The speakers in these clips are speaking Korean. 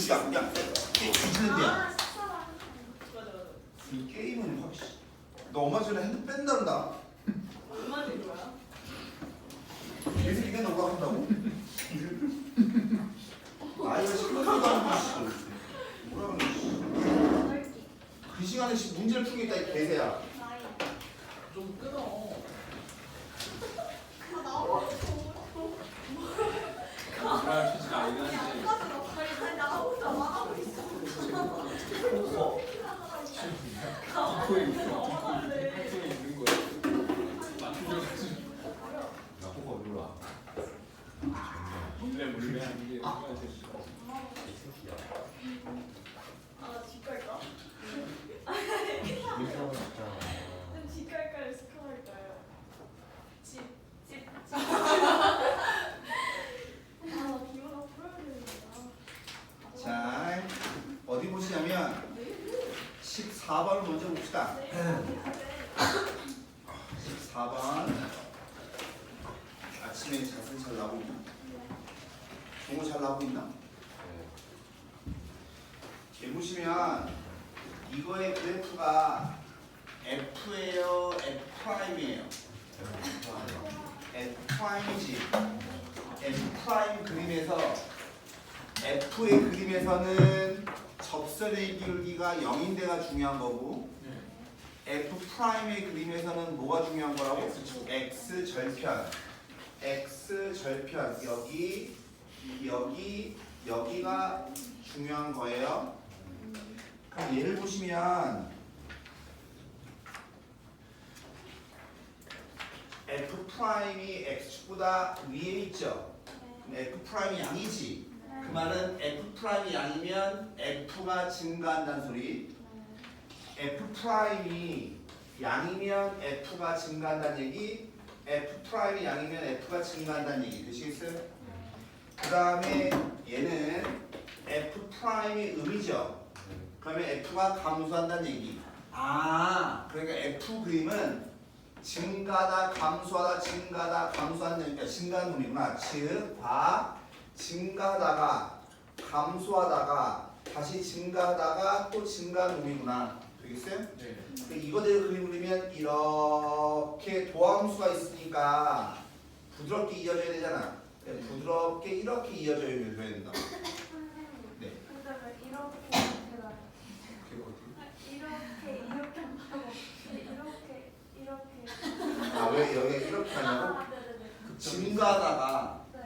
그치야 그냥 뒤지는 데야. 아, 식사랑. 맞아. 이 게임은 확. 너 엄마 전에 핸드 뺀다는다. 얼마 된 거야? 계속 이게 너가 한다고? 아 이거 시끄럽다고 하는 거 뭐라 그러는 넓기. 그 시간에 문제를 풀겠다 이 개새야. 나이. 좀 끊어. 아, 나와. 아, 진짜 아니라는데. 아까도 너 빨리 나오자 말하고 있어. 듣고 있는 거야. 맞추셔가지고. 나 호가 몰라. 몰래 하는 게 아, 집 갈까? 그럼 집 갈까요? 스카 갈까요? 집. 아, 기분가 풀어야 되는구나. 자 어디 보시냐면 14번을 먼저 봅시다. 14번 아침에 자세 잘 나오고 있나? 종호 잘 나오고 있나? 여기 보시면 이거의 그래프가 F예요? F'이에요? F'이지. F' 그림에서 F의 그림에서는 접선의 기울기가 0인데가 중요한 거고 F'의 그림에서는 뭐가 중요한 거라고? X 절편. X 절편. 여기가 중요한 거예요. 그럼 얘를 보시면 F'이 X축보다 위에 있죠? 그럼 F'이 양이지? 그 말은 F'이 양이면 F가 증가한다는 소리. F'이 양이면 F가 증가한다는 얘기. F'이 양이면 F가 증가한다는 얘기. 되시겠어요? 그 다음에 얘는 F'이 음이죠? 그러면 F가 감소한다는 얘기. 아, 그러니까 F 그림은 증가다, 감소하다, 증가다, 감소한다. 그러니까 증가하는 놈이구나. 즉, 증가하다가, 감소하다가, 다시 증가하다가 또 증가하는 놈이구나. 되겠어요? 네. 이거대로 그림 그리면 이렇게 도함수가 있으니까 부드럽게 이어져야 되잖아. 부드럽게 이렇게 이어져야 된다. 네. 근데 왜 이렇게 나요? 이렇게 아, 왜 여기 이렇게 하냐고? 아, 네네네. 증가하다가 네.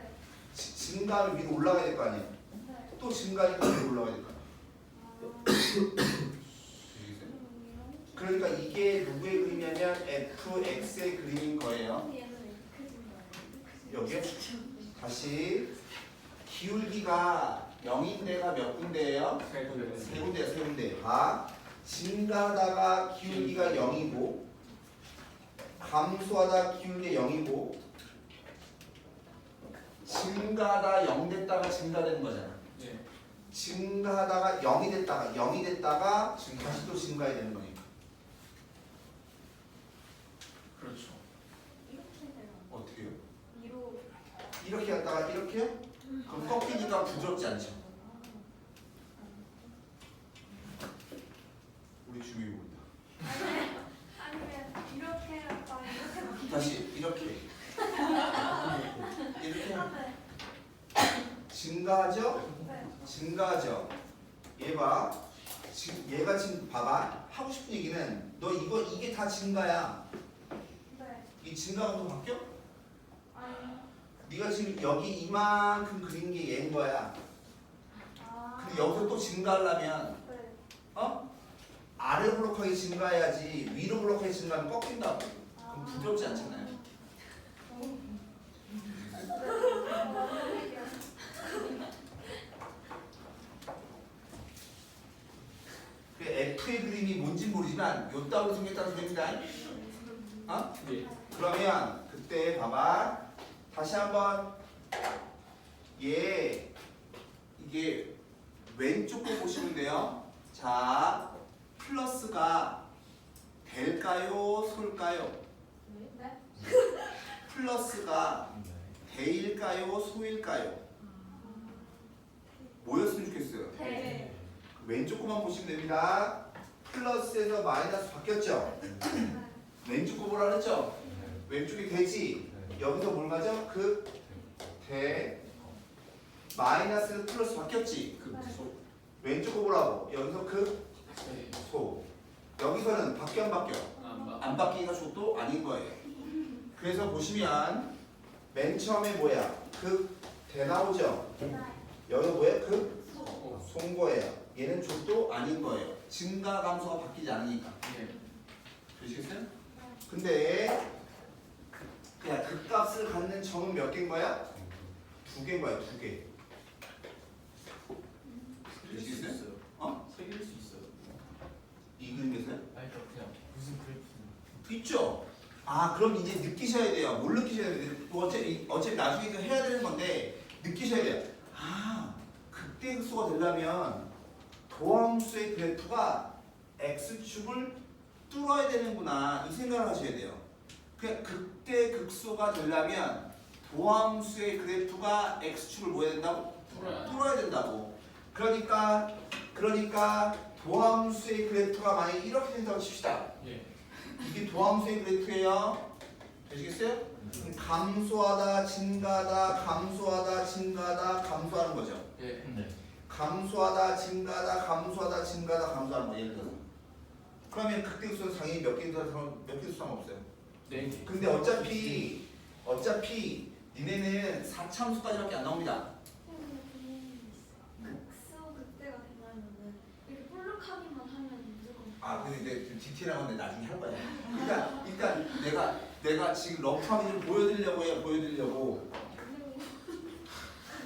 증가하면 위로 올라가야 될 거 아니에요? 네. 또 증가하니까 위로 올라가야 될 거 아니에요? 그러니까 이게 누구의 그림이냐면 fx의 그림인 거예요. 얘는 이렇게 진 거예요. 여기요? 다시 기울기가 0인데가 몇 군데예요? 세 군데야, 세 군데. 증가하다가 기울기가 0이고 감소하다 기울기 0이고 증가하다 0 됐다가 증가되는 거잖아. 네. 증가하다가 0이 됐다가 다시 또 증가해야 되는 거니까. 그렇죠. 이렇게 되면 어떻게요? 위로. 이렇게 갔다가 이렇게요? 그럼 꺾이니까 부드럽지 않죠? 우리 중이 모른다. 아니면 이렇게 했다 이렇게. 다시 이렇게 네. 증가하죠? 네. 증가하죠? 얘 봐. 얘가 지금 봐봐. 하고 싶은 얘기는 너 이게 다 증가야. 네. 이 증가가 또 바뀌어? 아니. 네가 지금 여기 이만큼 그린 게 얘인 거야. 아. 근데 여기서 또 증가하려면 네. 아래 블록하게 증가해야지 위로 블록하게 증가하면 꺾인다고. 그럼 부드럽지 않잖아요. 그 F의 그림이 뭔지 모르지만 요 따로 생겼다는 소리입니다. 네. 그러면 그때 봐봐. 다시 한번 이게 왼쪽 거 보시면 돼요. 자, 플러스가 될까요? 솔까요? 네. 플러스가 대일까요? 소일까요? 뭐였으면 좋겠어요? 대. 왼쪽 거만 보시면 됩니다. 플러스에서 마이너스 바뀌었죠? 왼쪽 거 보라 그랬죠? 왼쪽이 대지. 여기서 뭘 가죠? 대. 마이너스에서 플러스 바뀌었지? 극소. 왼쪽 거 보라고. 여기서 네. 소. 여기서는 바뀌어 안 바뀌어? 안 바뀌기가 좋도 아닌 거예요. 그래서 보시면 맨 처음에 뭐야? 대 나오죠? 여기서 뭐야? 소인 거예요. 얘는 족도 아닌 거예요. 증가 감소가 바뀌지 않으니까. 네. 되시겠어요? 근데 그냥 극값을 갖는 점은 몇 개인 거야? 2개인 거야. 2개. 새길 수 있어요. 어? 새길 수 있어요. 이 그림에서요? 아니 그냥 무슨 그래프 있죠? 아 그럼 이제 느끼셔야 돼요. 뭘 느끼셔야 돼요? 어차피 나중에 그 해야 되는 건데 느끼셔야 돼요. 아 극대극소가 되려면 도함수의 그래프가 x축을 뚫어야 되는구나 이 생각을 하셔야 돼요. 그냥 극대극소가 되려면 도함수의 그래프가 x축을 뭐 해야 된다고? 뚫어야 된다고. 그러니까 도함수의 그래프가 만약에 이렇게 된다고 칩시다. 예. 이게 도함수의 그래프예요. 되시겠어요? 감소하다, 증가하다, 감소하다, 증가하다, 감소하는 거죠. 예. 네. 감소하다, 증가하다, 감소하다, 증가하다, 감소하는 거 예를 들어서. 그러면 극대극소는 당연히 몇 개 상관없어요. 네 개. 근데 어차피 니네는 4참수까지밖에 안 나옵니다. 극소 극대가 되려면은 이렇게 볼록하기만 하면 무조건. 아 근데 이제 좀 디테일한 건데 나중에 할 거야. 일단 내가 지금 러프하게 좀 보여드리려고 해요. 보여드리려고.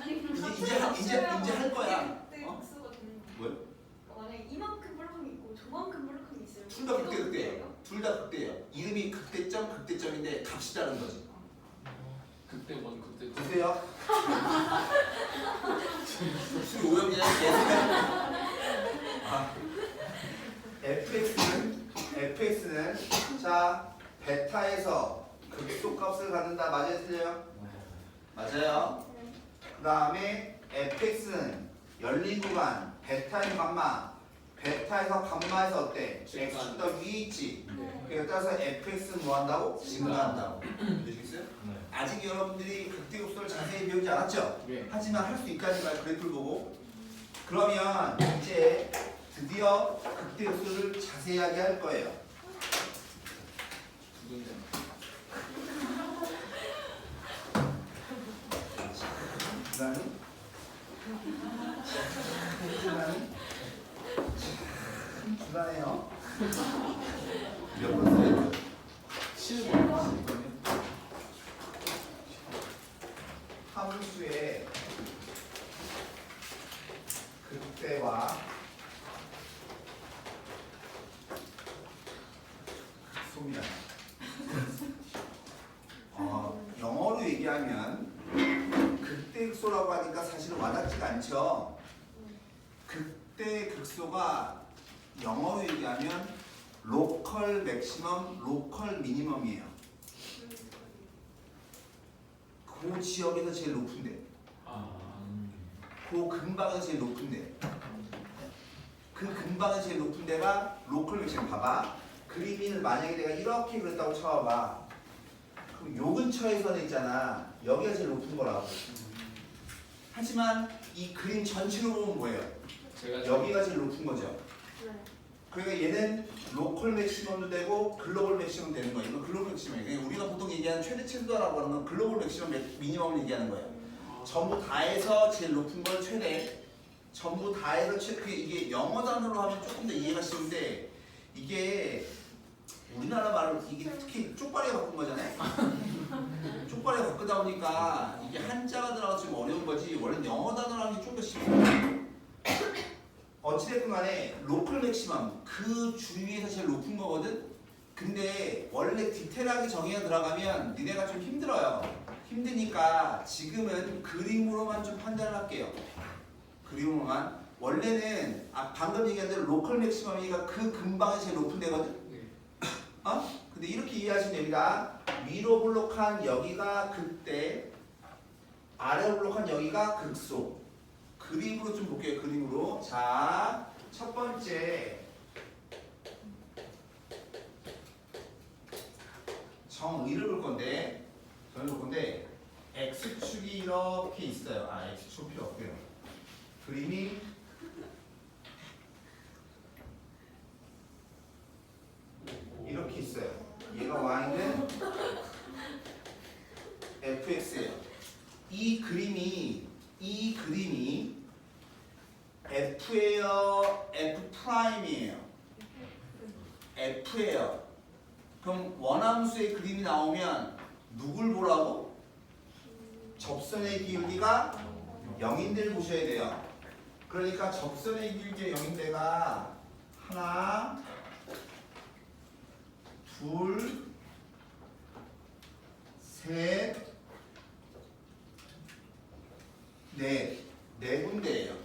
아니 그럼 이제 할 거야. 극대 극소가 되는 거. 뭐요? 만약에 이만큼 볼록함이 있고 저만큼 볼록함이 있어요. 둘 다 극대예요. 둘 다 극대예요. 이름이 극대점인데 값이 다른 거지. 극대 원 극대 두. 보세요. 무슨 오염이야? fx는 자 베타에서 극소값을 갖는다. 맞아요, 틀려요? 맞아요. 그 다음에 fx는 열린 구간 베타의 감마. 베타에서 감마에서 어때? x보다 위에 있지. 그에 따라서 fx는 뭐 한다고? 증가한다고. 되시겠어요? 네. 아직 여러분들이 극대극소를 자세히 배우지 않았죠? 예. 하지만 할 수 있다니까요. 그래프를 보고. 그러면 이제 드디어 극대극소를 자세하게 할 거예요. 두 군데. 주단이 주단해요. 몇 번 써요? 7번. 함수의 극대와 극소입니다. 영어로 얘기하면 극대극소라고 하니까 사실은 와닿지가 않죠. 극대극소가 영어로 얘기하면 로컬 맥시멈, 로컬 미니멈이에요. 그 지역에서 제일 높은데, 그 근방에서 제일 높은데, 그 근방에서 제일 높은 데가 로컬 맥시멈. 봐봐. 그림을 만약에 내가 이렇게 그렸다고 쳐봐. 그럼 요 근처에서는 있잖아. 여기가 제일 높은 거라고. 하지만 이 그림 전체로 보면 뭐예요? 제가 여기가 제일 높은 거죠. 네. 그러니까 얘는 로컬 맥시멈도 되고 글로벌 맥시멈 되는 거예요. 이거 글로벌 맥시멈이에요. 우리가 보통 얘기하는 최대 최소라고 하는 건 글로벌 맥시멈 미니멈을 얘기하는 거예요. 전부 다 해서 제일 높은 걸 최대. 전부 다 해서 이게 영어 단어로 하면 조금 더 이해가 쉬운데 이게 우리나라 말로 이게 특히 쪽발이가 바꾼 거잖아요. 쪽발이가 바꾸다 보니까 이게 한자가 들어가서 좀 어려운 거지. 원래 영어 단어로 하는 게 좀 더 쉬워요. 어찌됐든 간에 로컬 맥시멈 그 주위에서 제일 높은 거거든. 근데 원래 디테일하게 정의가 들어가면 니네가 좀 힘들어요. 힘드니까 지금은 그림으로만 좀 판단을 할게요. 그림으로만. 원래는 방금 얘기한 대로 로컬 맥시멈이니까 그 근방이 제일 높은 데거든. 근데 이렇게 이해하시면 됩니다. 위로 블록한 여기가 극대, 아래로 블록한 여기가 극소. 그림으로 좀 볼게요. 그림으로. 자, 첫 번째 정의를 볼 건데, x축이 이렇게 있어요. 아, x축 필요 없고요. 그림이 이렇게 있어요. 얘가 y는 fx예요. 이 그림이 f예요, f 프라임이에요. f예요. 그럼 원함수의 그림이 나오면 누굴 보라고? 접선의 기울기가 0인데를 보셔야 돼요. 그러니까 접선의 기울기의 0인데가 하나, 둘, 셋, 네 군데예요.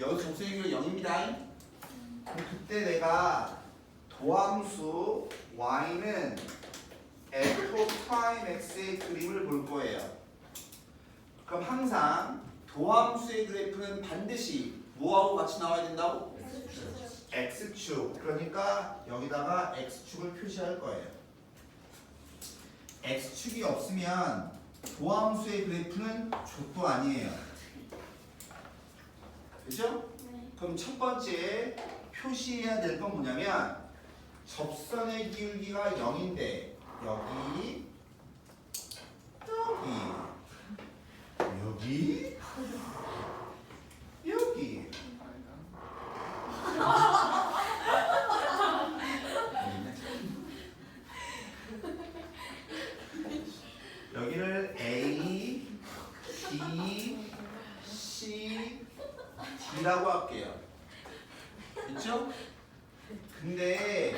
여기 접선의 기울기가 0입니다. 그럼 그때 내가 도함수 y는 f 프라임 x의 그림을 볼 거예요. 그럼 항상 도함수의 그래프는 반드시 뭐하고 같이 나와야 된다고? x축. 그러니까 여기다가 x축을 표시할 거예요. x축이 없으면 도함수의 그래프는 족도 아니에요. 그죠? 네. 그럼 첫 번째 표시해야 될 건 뭐냐면 접선의 기울기가 0인데 여기, 여기 여기를 A, B, C, D라고 할게요. 그렇죠? 근데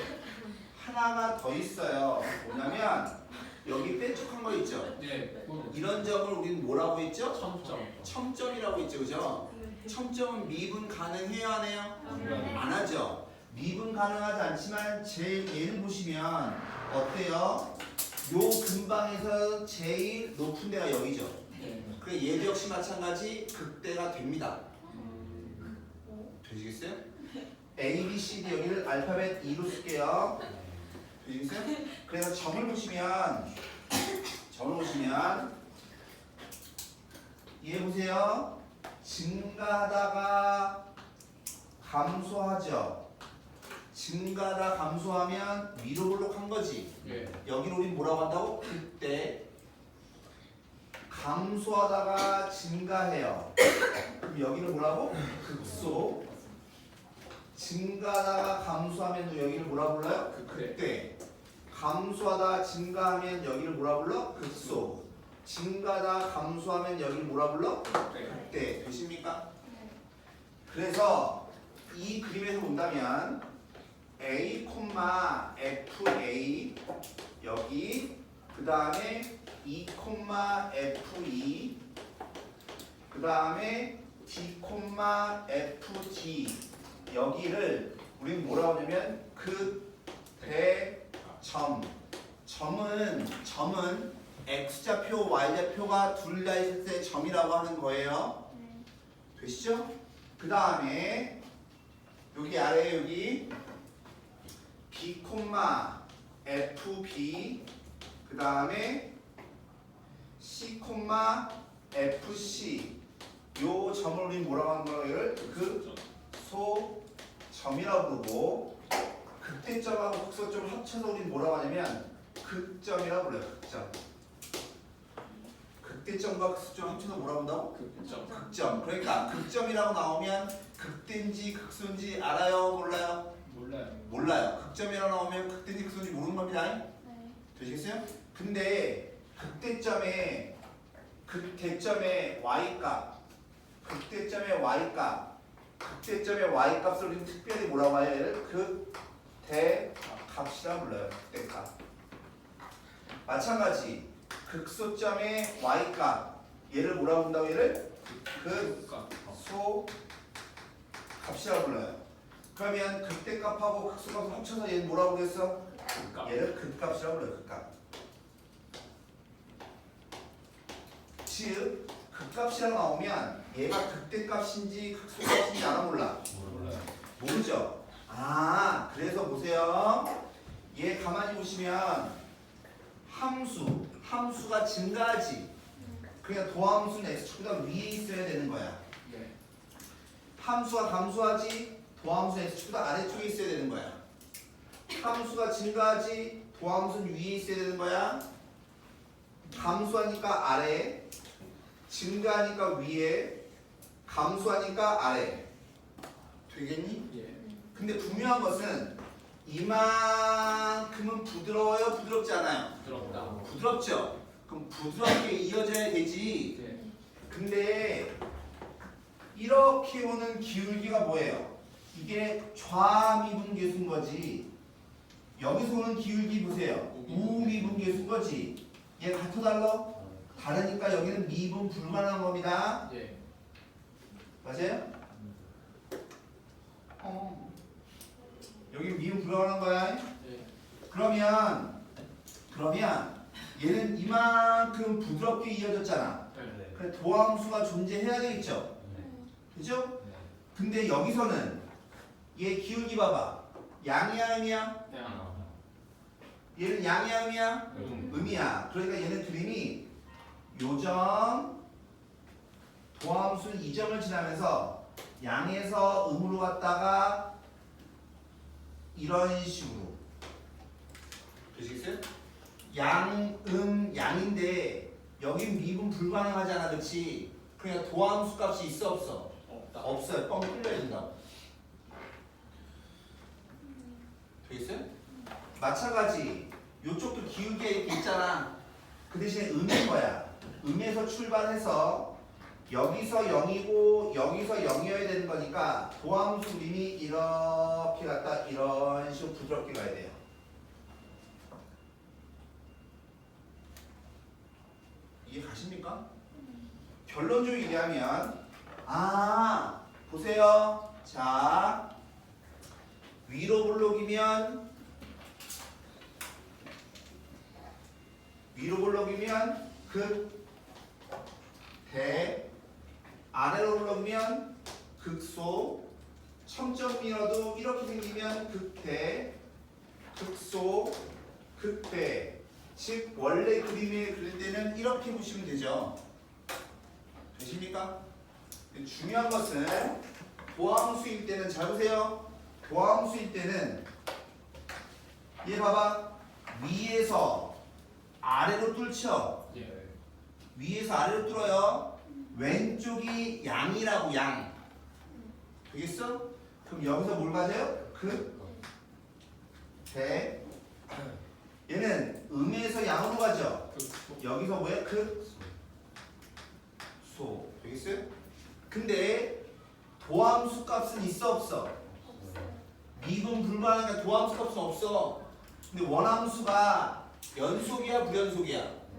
하나가 더 있어요. 뭐냐면 여기 빼쪽한 거 있죠? 네. 그건 이런 점을 우리는 뭐라고 했죠? 첨점. 첨점이라고 했죠, 그죠? 첨점은 미분 가능해요, 안 해요? 네. 안 하죠. 미분 가능하지 않지만 제일 얘를 보시면 어때요? 요 근방에서 제일 높은 데가 여기죠. 네. 그래 얘도 역시 마찬가지 극대가 됩니다. 되시겠어요? A, B, C, D 여기를 알파벳 2로 쓸게요. 되시겠어요? 그래서 점을 보시면 이해 보세요. 증가하다가 감소하죠. 증가하다 감소하면 위로 볼록한 거지. 네. 여기를 우린 뭐라고 한다고? 그때 감소하다가 증가해요. 그럼 여기를 뭐라고? 극소. 증가하다가 감소하면 여기를 뭐라 불러요? 극대. 감소하다 증가하면 여기를 뭐라 불러? 극소. 증가하다 감소하면 여기를 뭐라 불러? 극대. 되십니까? 그래서 이 그림에서 본다면 A, FA 여기 그 다음에 E, FE 그 다음에 D, FD 여기를 우리는 뭐라고 하냐면 극대점. 점은 x좌표, y좌표가 둘 다 있을 때 점이라고 하는 거예요. 되시죠? 그 다음에 여기 아래에 여기 B, FB 그 다음에 C, FC 요 점을 우리 뭐라고 하는 거예요? 극소점이라고 부르고 극대점하고 극소점을 합쳐서 우리 뭐라고 하냐면 극점이라고 불러요. 극점. 극대점과 극소점 합쳐서 뭐라고 한다고? 극점. 극점. 그러니까 극점이라고 나오면 극대인지 극소인지 알아요? 몰라요? 몰라요. 몰라요. 극점이라고 나오면 극대인지 극소인지 모르는 겁니다. 네. 되시겠어요? 근데 극대점의 y값 극대점의 y값을 우리는 특별히 뭐라고 해요? 극대값이라 불러요. 극대값. 마찬가지 극소점의 y값 얘를 뭐라고 한다고 얘를? 극소값이라 불러요. 그러면 극대값하고 극소값을 합쳐서 얘는 뭐라고 그랬어? 얘를 극값이라고 불러요. 극값. 즉 극값이라고 나오면 얘가 극대값인지 극소값인지 알아 몰라? 몰라요. 모르죠? 아, 그래서 보세요. 얘 가만히 보시면 함수가 증가하지. 그러니까 도함수는 x축보다 위에 있어야 되는 거야. 네. 함수가 감소하지. 도함수는 x축보다 아래쪽에 있어야 되는 거야. 함수가 증가하지. 도함수는 위에 있어야 되는 거야. 감소하니까 아래, 증가하니까 위에, 감소하니까 아래. 되겠니? 예. 근데 분명한 것은 이만큼은 부드러워요? 부드럽지 않아요? 부드럽다. 부드럽죠? 그럼 부드럽게 이어져야 되지. 예. 근데 이렇게 오는 기울기가 뭐예요? 이게 좌미분계수인 거지. 여기서 오는 기울기 보세요. 우미분계수인 거지. 얘 같아 달라? 다르니까 여기는 미분 불가능한 겁니다. 예. 맞아요? 여기 미분 불가능한 거야. 예. 그러면 얘는 이만큼 부드럽게 이어졌잖아. 네. 그래 도함수가 존재해야 되겠죠. 그죠? 근데 여기서는 얘 기울기 봐봐. 양이야 음이야? 네. 얘는 양이야 음이야? 음. 음이야. 그러니까 얘는 그림이 요점 도함수 이 점을 지나면서 양에서 음으로 갔다가 이런 식으로 되시겠어요? 양, 양인데 여긴 미분 불가능하잖아, 그렇지? 그러니까 도함수 값이 있어 없어? 없다. 없어요. 뻥 뚫려야 된다고. 되겠어요? 마찬가지 요쪽도 기울기가 이렇게 있잖아. 그 대신에 음인 거야. 음에서 출발해서 여기서 0이고 여기서 0이어야 되는 거니까 도함수 그림이 이렇게 갔다 이런 식으로 부드럽게 가야 돼요. 이해 가십니까? 결론적으로 얘기하면 보세요. 자, 위로 블록이면 극대, 아래로 블록이면 극소, 청점 미러도 이렇게 생기면 극대, 극소, 극대. 즉 원래 그림에 그릴 때는 이렇게 보시면 되죠. 되십니까? 중요한 것은 도함수일 때는 잘 보세요. 도함수일 때는 얘 봐봐. 위에서 아래로 뚫죠. 예. 위에서 아래로 뚫어요. 왼쪽이 양이라고 양. 되겠어? 그럼 여기서 뭘 가져요? 대. 얘는 음에서 양으로 가죠. 여기서 뭐야? 소. 되겠어요? 근데 도함수 값은 있어 없어? 미분 불가능하니까 도함수 값은 없어. 근데 원함수가 연속이야 불연속이야?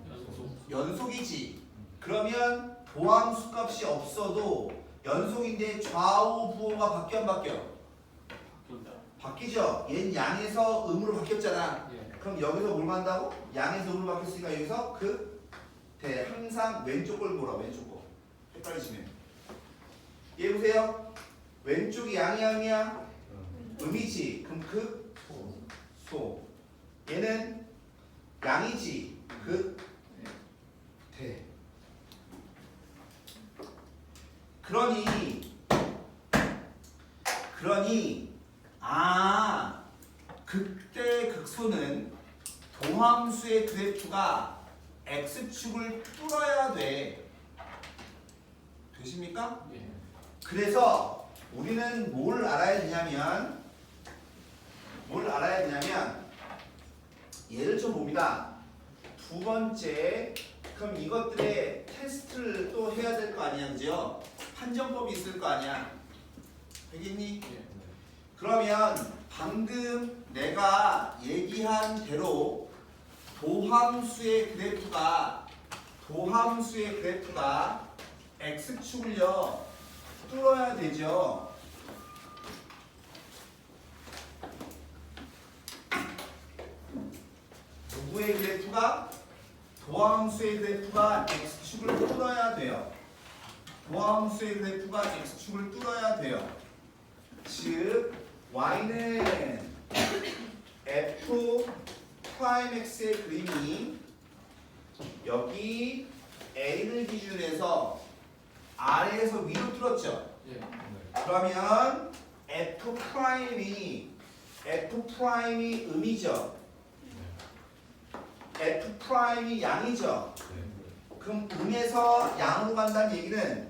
연속. 연속이지. 그러면 도함수 값이 없어도 연속인데 좌우 부호가 바뀌어 안 바뀌어? 바뀐다. 바뀌죠. 얘는 양에서 음으로 바뀌었잖아. 예. 그럼 여기서 뭘 만다고? 양에서 음으로 바뀌었으니까 여기서 대 항상 왼쪽 걸 보라. 왼쪽 거. 헷갈리시면. 얘 보세요. 왼쪽이 양이야 음이야? 음이지. 그럼 소. 얘는 양이지. 대. 그러니 극대 극소는 도함수의 그래프가 x축을 뚫어야 돼. 되십니까? 예. 그래서 우리는 뭘 알아야 되냐면 얘를 좀 봅니다. 두 번째, 그럼 이것들의 테스트를 또 해야 될 거 아니야, 그죠? 판정법이 있을 거 아니야. 되겠니? 예. 그러면 방금 내가 얘기한 대로 도함수의 그래프가 x축을요 뚫어야 되죠. 누구의 그래프가? 도함수의 그래프가 x축을 뚫어야 돼요. 도함수의 그래프가 x축을 뚫어야 돼요. 즉 y는 f 프라임 x의 그림이 여기 a를 기준으로 해서 아래에서 위로 뚫었죠. 예. 그러면 f 프라임이 음이죠. f 프라임이 양이죠. 그럼 음에서 양으로 간다는 얘기는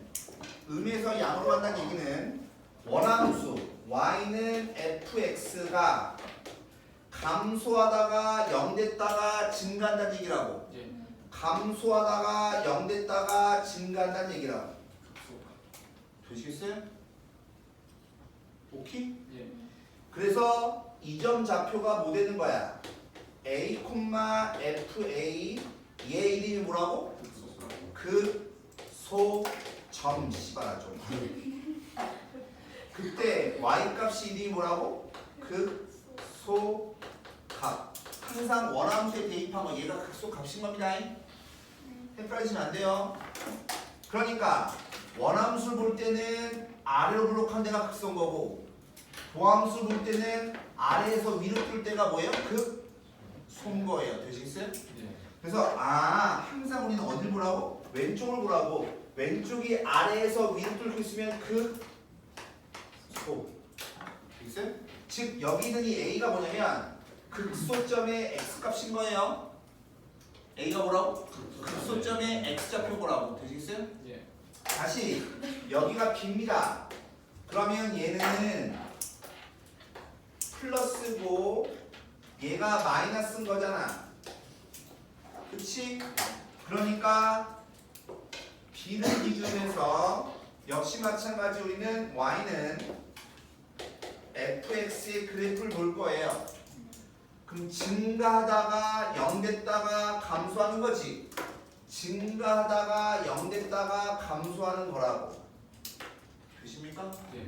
원함수 y는 fx가 감소하다가 0 됐다가 증가한다는 얘기라고. 예. 감소하다가 0 됐다가 증가한다는 얘기라고. 되시겠어요? 오케이? 예. 그래서 이 점 좌표가 뭐 되는 거야? a, fa 얘 이름이 뭐라고? 극소점 씨발아 좀. 그때 y 값이 이름이 뭐라고? 극소값. 항상 원함수에 대입한 거 얘가 극소값인 겁니다. 헷갈리시면 안 돼요. 그러니까 원함수를 볼 때는 아래로 블록한 데가 극소인 거고 도함수를 볼 때는 아래에서 위로 뚫을 때가 뭐예요? 극소인 거예요. 되시겠어요? 예. 그래서 항상 우리는 어딜 보라고? 왼쪽을 보라고. 왼쪽이 아래에서 위로 뚫고 있으면 극소. 되겠어요? 즉 여기 있는 이 a가 뭐냐면 극소점의 x값인 거예요. a가 뭐라고? 극소점의 x좌표 보라고. 되시겠어요? 예. 다시 여기가 b입니다. 그러면 얘는 플러스고 얘가 마이너스인 거잖아. 그치? 그러니까 b를 기준으로 해서 역시 마찬가지 우리는 y는 fx의 그래프를 볼 거예요. 그럼 증가하다가 0 됐다가 감소하는 거지. 증가하다가 0 됐다가 감소하는 거라고. 되십니까? 예.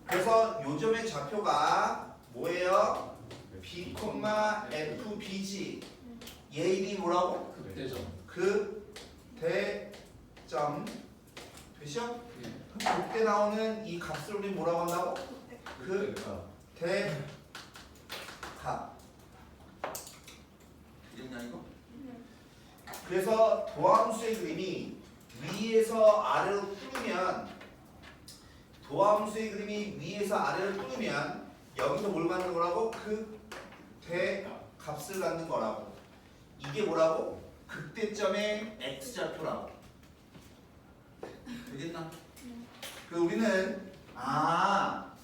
그래서 요점의 좌표가 뭐예요? b, fb지. 얘 이름이 뭐라고? 극대점. 극대점. 되죠? 예. 그때 나오는 이 값을 우리 뭐라고 한다고? 극대값. 되겠냐 이거? 그래서 도함수의 그림이 위에서 아래로 뚫으면 여기서 뭘 갖는 거라고? 극대값을 갖는 거라고. 이게 뭐라고? 극대점의 x좌표라고. 되겠나? 그 우리는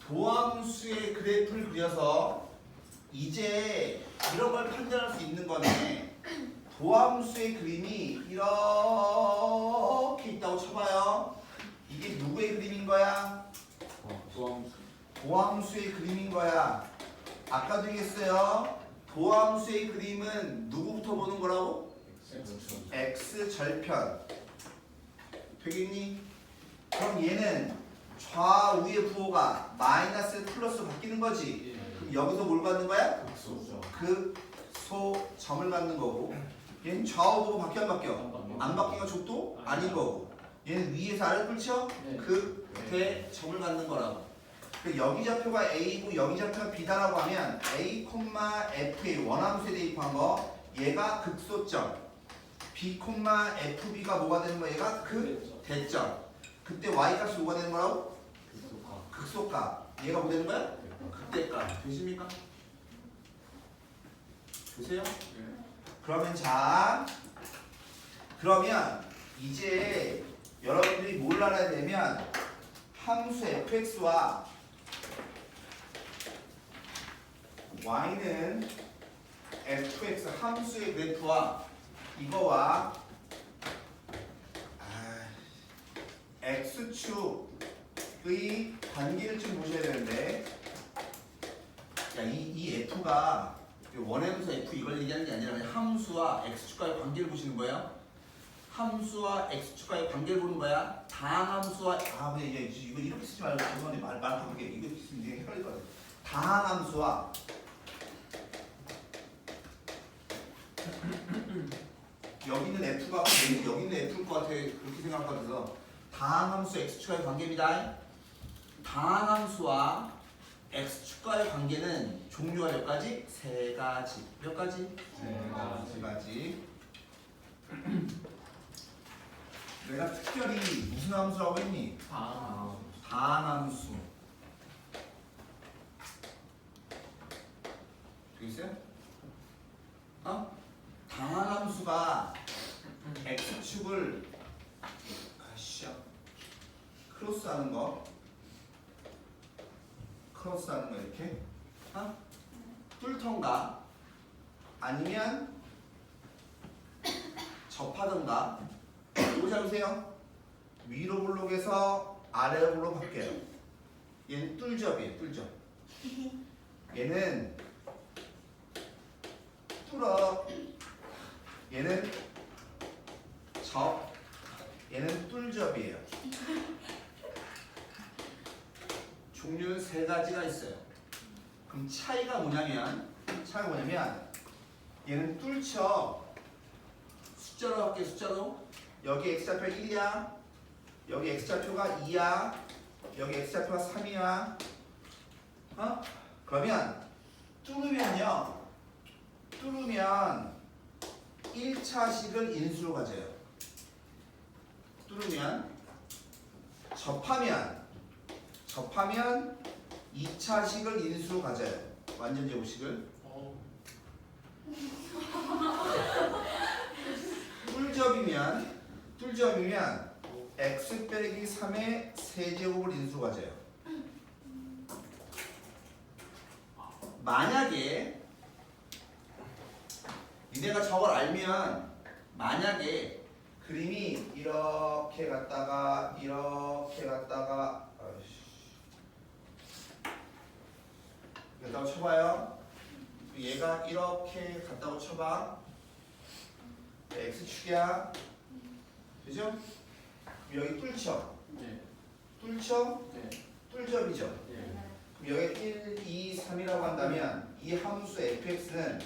도함수의 그래프를 그려서 이제 이런 걸 판단할 수 있는 거네. 도함수의 그림이 이렇게 있다고 쳐봐요. 이게 누구의 그림인 거야? 도함수. 도함수의 그림인 거야. 아까도 얘기했어요. 도함수의 그림은 누구부터 보는 거라고? x절편. 되겠니? 그럼 얘는 좌우의 부호가 마이너스 플러스 바뀌는 거지. 예. 그럼 여기서 뭘 갖는 거야? 극소점. 극소점을 갖는 거고. 얘는 좌우 부호 바뀌어 안 바뀌어? 안 바뀌니까 족도 아닌 거고. 얘는 위에서 아래 뚫죠? 네. 극대점을 갖는 거라고. 여기 좌표가 a고 여기 좌표가 b다라고 하면 a, f의 원함수에 대입한 거 얘가 극소점. b, fb가 뭐가 되는 거야? 얘가 극대점. 그때 y 값이 뭐가 되는 거라고? 극소값. 얘가 뭐 되는 거야? 극대값. 되십니까? 되세요? 예. 그러면 이제 여러분들이 뭘 알아야 되면 함수 fx와 y는 fx 함수의 그래프와 이거와 x축의 관계를 좀 보셔야 되는데, 이 f가 원해동사 f 이걸 얘기하는 게 아니라 그냥 함수와 x축과의 관계를 보시는 거예요. 함수와 x축과의 관계를 보는 거야. 다함수와 이거 이렇게 쓰지 말고 죄송한데 말 바꾸게 이거 쓰면 되게 헷갈릴 것 같아. 다함수와 여기 있는 f가 여기 있는 f일 것 같아. 그렇게 생각할 것 같아서 다항함수 x축과의 관계입니다. 다항함수와 x축과의 관계는 종류가 몇 가지? 세 가지. 몇 가지? 세 가지. 내가 특별히 무슨 함수라고 했니? 다항함수. 되겠어요? 다항함수가 x축을 크로스하는 거, 이렇게 뚫던가 아니면 접하던가. 이거 잘 보세요. 위로 블록에서 아래로 블록 할게요. 얘는 뚫접이에요. 뚫접. 얘는 뚫어. 얘는 접. 얘는 뚫접이에요. 종류는 세 가지가 있어요. 그럼 차이가 뭐냐면 얘는 뚫쳐. 숫자로 할게요. 숫자로. 여기 x좌표 1이야. 여기 x좌표가 2야. 여기 x좌표가 3이야. 그러면 뚫으면 1차식을 인수로 가져요. 뚫으면 접하면 2차식을 인수로 가져요. 완전 제곱식을. 뚫접이면 x 빼기 3의 세제곱을 인수로 가져요. 만약에 니네가 저걸 알면, 만약에 그림이 이렇게 갔다가 여기다가 쳐봐요. 얘가 이렇게 갔다고 쳐봐. x축이야. 그죠? 여기 뚫쳐. 뚫접이죠. 여기 1, 2, 3이라고 한다면 이 함수 fx는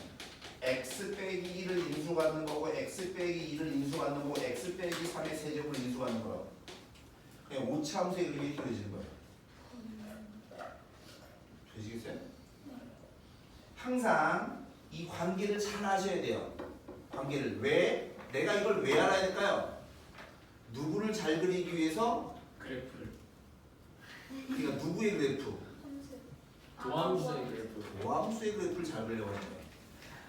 x 빼기 1을 인수 갖는 거고 x 빼기 2를 인수 갖는 거고 x 빼기 3의 세제곱을 인수 갖는 거라고. 그냥 5차 함수의 그림이 그려지는 거예요. 되시겠어요? 항상 이 관계를 잘 아셔야 돼요. 관계를. 왜? 내가 이걸 왜 알아야 될까요? 누구를 잘 그리기 위해서? 그래프를. 그러니까 누구의 그래프? 도함수의 그래프. 도함수의 그래프를 잘 그리려고 하는 거예요.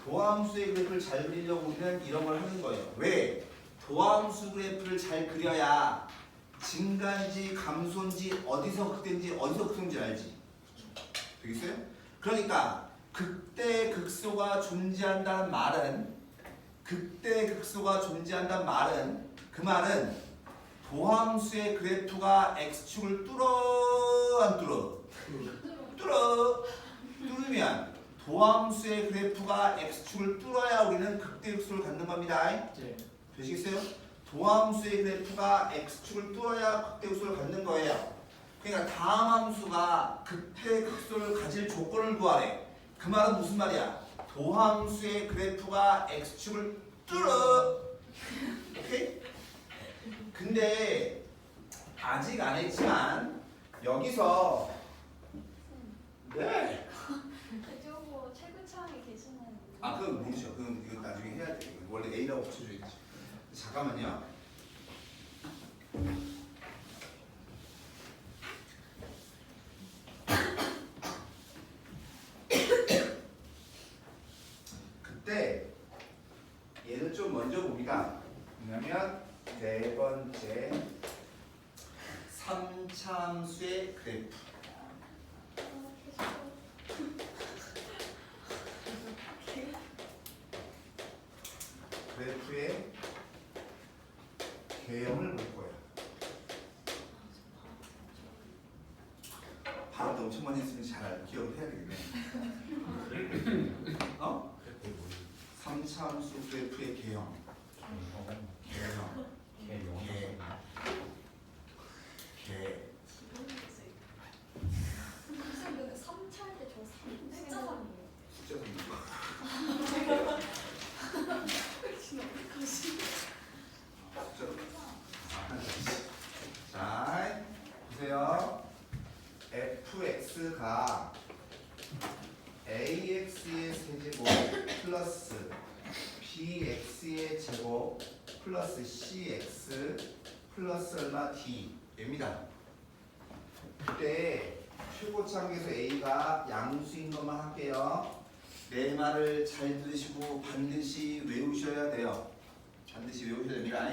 도함수의 그래프를 잘 그리려고 우리는 이런 걸 하는 거예요. 왜? 도함수 그래프를 잘 그려야 증가인지 감소인지 어디서 극대인지 어디서 극소인지 알지. 되겠어요? 그러니까 극대 극소가 존재한다는 말은 그 말은 도함수의 그래프가 x축을 뚫어 안 뚫어? 뚫으면 도함수의 그래프가 x축을 뚫어야 우리는 극대 극소를 갖는 겁니다. 되시겠어요? 도함수의 그래프가 x축을 뚫어야 극대 극소를 갖는 거예요. 그러니까 다함함수가 극대 극소를 가질 조건을 구하래. 그 말은 무슨 말이야? 도함수의 그래프가 x축을 뚫어. 오케이? 근데 아직 안 했지만 여기서 네. 저거 최고창에 계시는. 그건 모르죠. 그건 이거 나중에 해야 돼. 원래 A라고 붙여줘야지. 잠깐만요. 그때 얘는 좀 먼저 봅니다. 뭐냐면 네 번째 3차 함수의 그래프. 그래프의 개형을 볼 거예요. 발음도 엄청 많이 했으면 잘 기억을 해야 되겠네. 3차 함수 그래프의 개형. 근데 3차일 때저 숫자 3이에요. 숫자 좀 숫자로. 자, 보세요. fx가 ax의 세제곱 플러스 bx의 제곱 플러스 cx 플러스 얼마 d입니다. 그때 최고차항에서 a가 양수인 것만 할게요. 내 말을 잘 들으시고 반드시 외우셔야 돼요. 반드시 외우셔야 됩니다.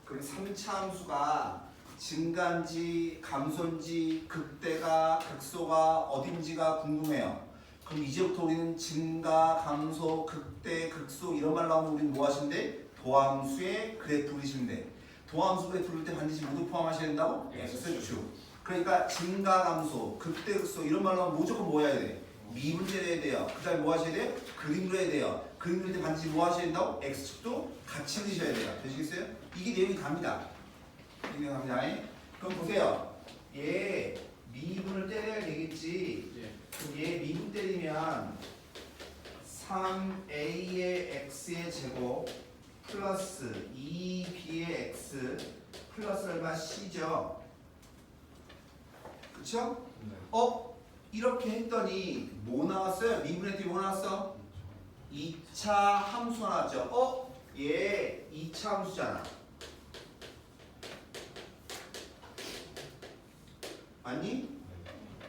그럼 3차 함수가 증가인지 감소인지 극대가 극소가 어딘지가 궁금해요. 그럼 이제부터 우리는 증가, 감소, 극대, 극소 이런 말 나오면 우리는 뭐 하시면 돼? 도함수의 그래프 그리시면 돼. 도함수 그래프 그릴 때 반드시 모두 포함하셔야 된다고? X축. 그러니까 증가, 감소, 극대, 극소 이런 말 나오면 무조건 뭐 해야 돼? 미분제를 해야 돼요. 그 다음에 뭐 하셔야 돼요? 그림 그려야 돼요. 그림 그릴 때 반드시 뭐 하셔야 된다고? X축도 같이 그리셔야 돼요. 되시겠어요? 이게 내용이 갑니다. 이게 갑니다. 그럼 보세요. 얘 미분을 때려야 되겠지. 예. 그럼 얘 미분 때리면 3a의 x의 제곱 플러스 2b의 x 플러스 얼마 c죠. 그쵸? 네. 이렇게 했더니 뭐 나왔어요? 미분했더니 뭐 나왔어? 2차 함수 나왔죠. 얘 2차 함수잖아. 아니?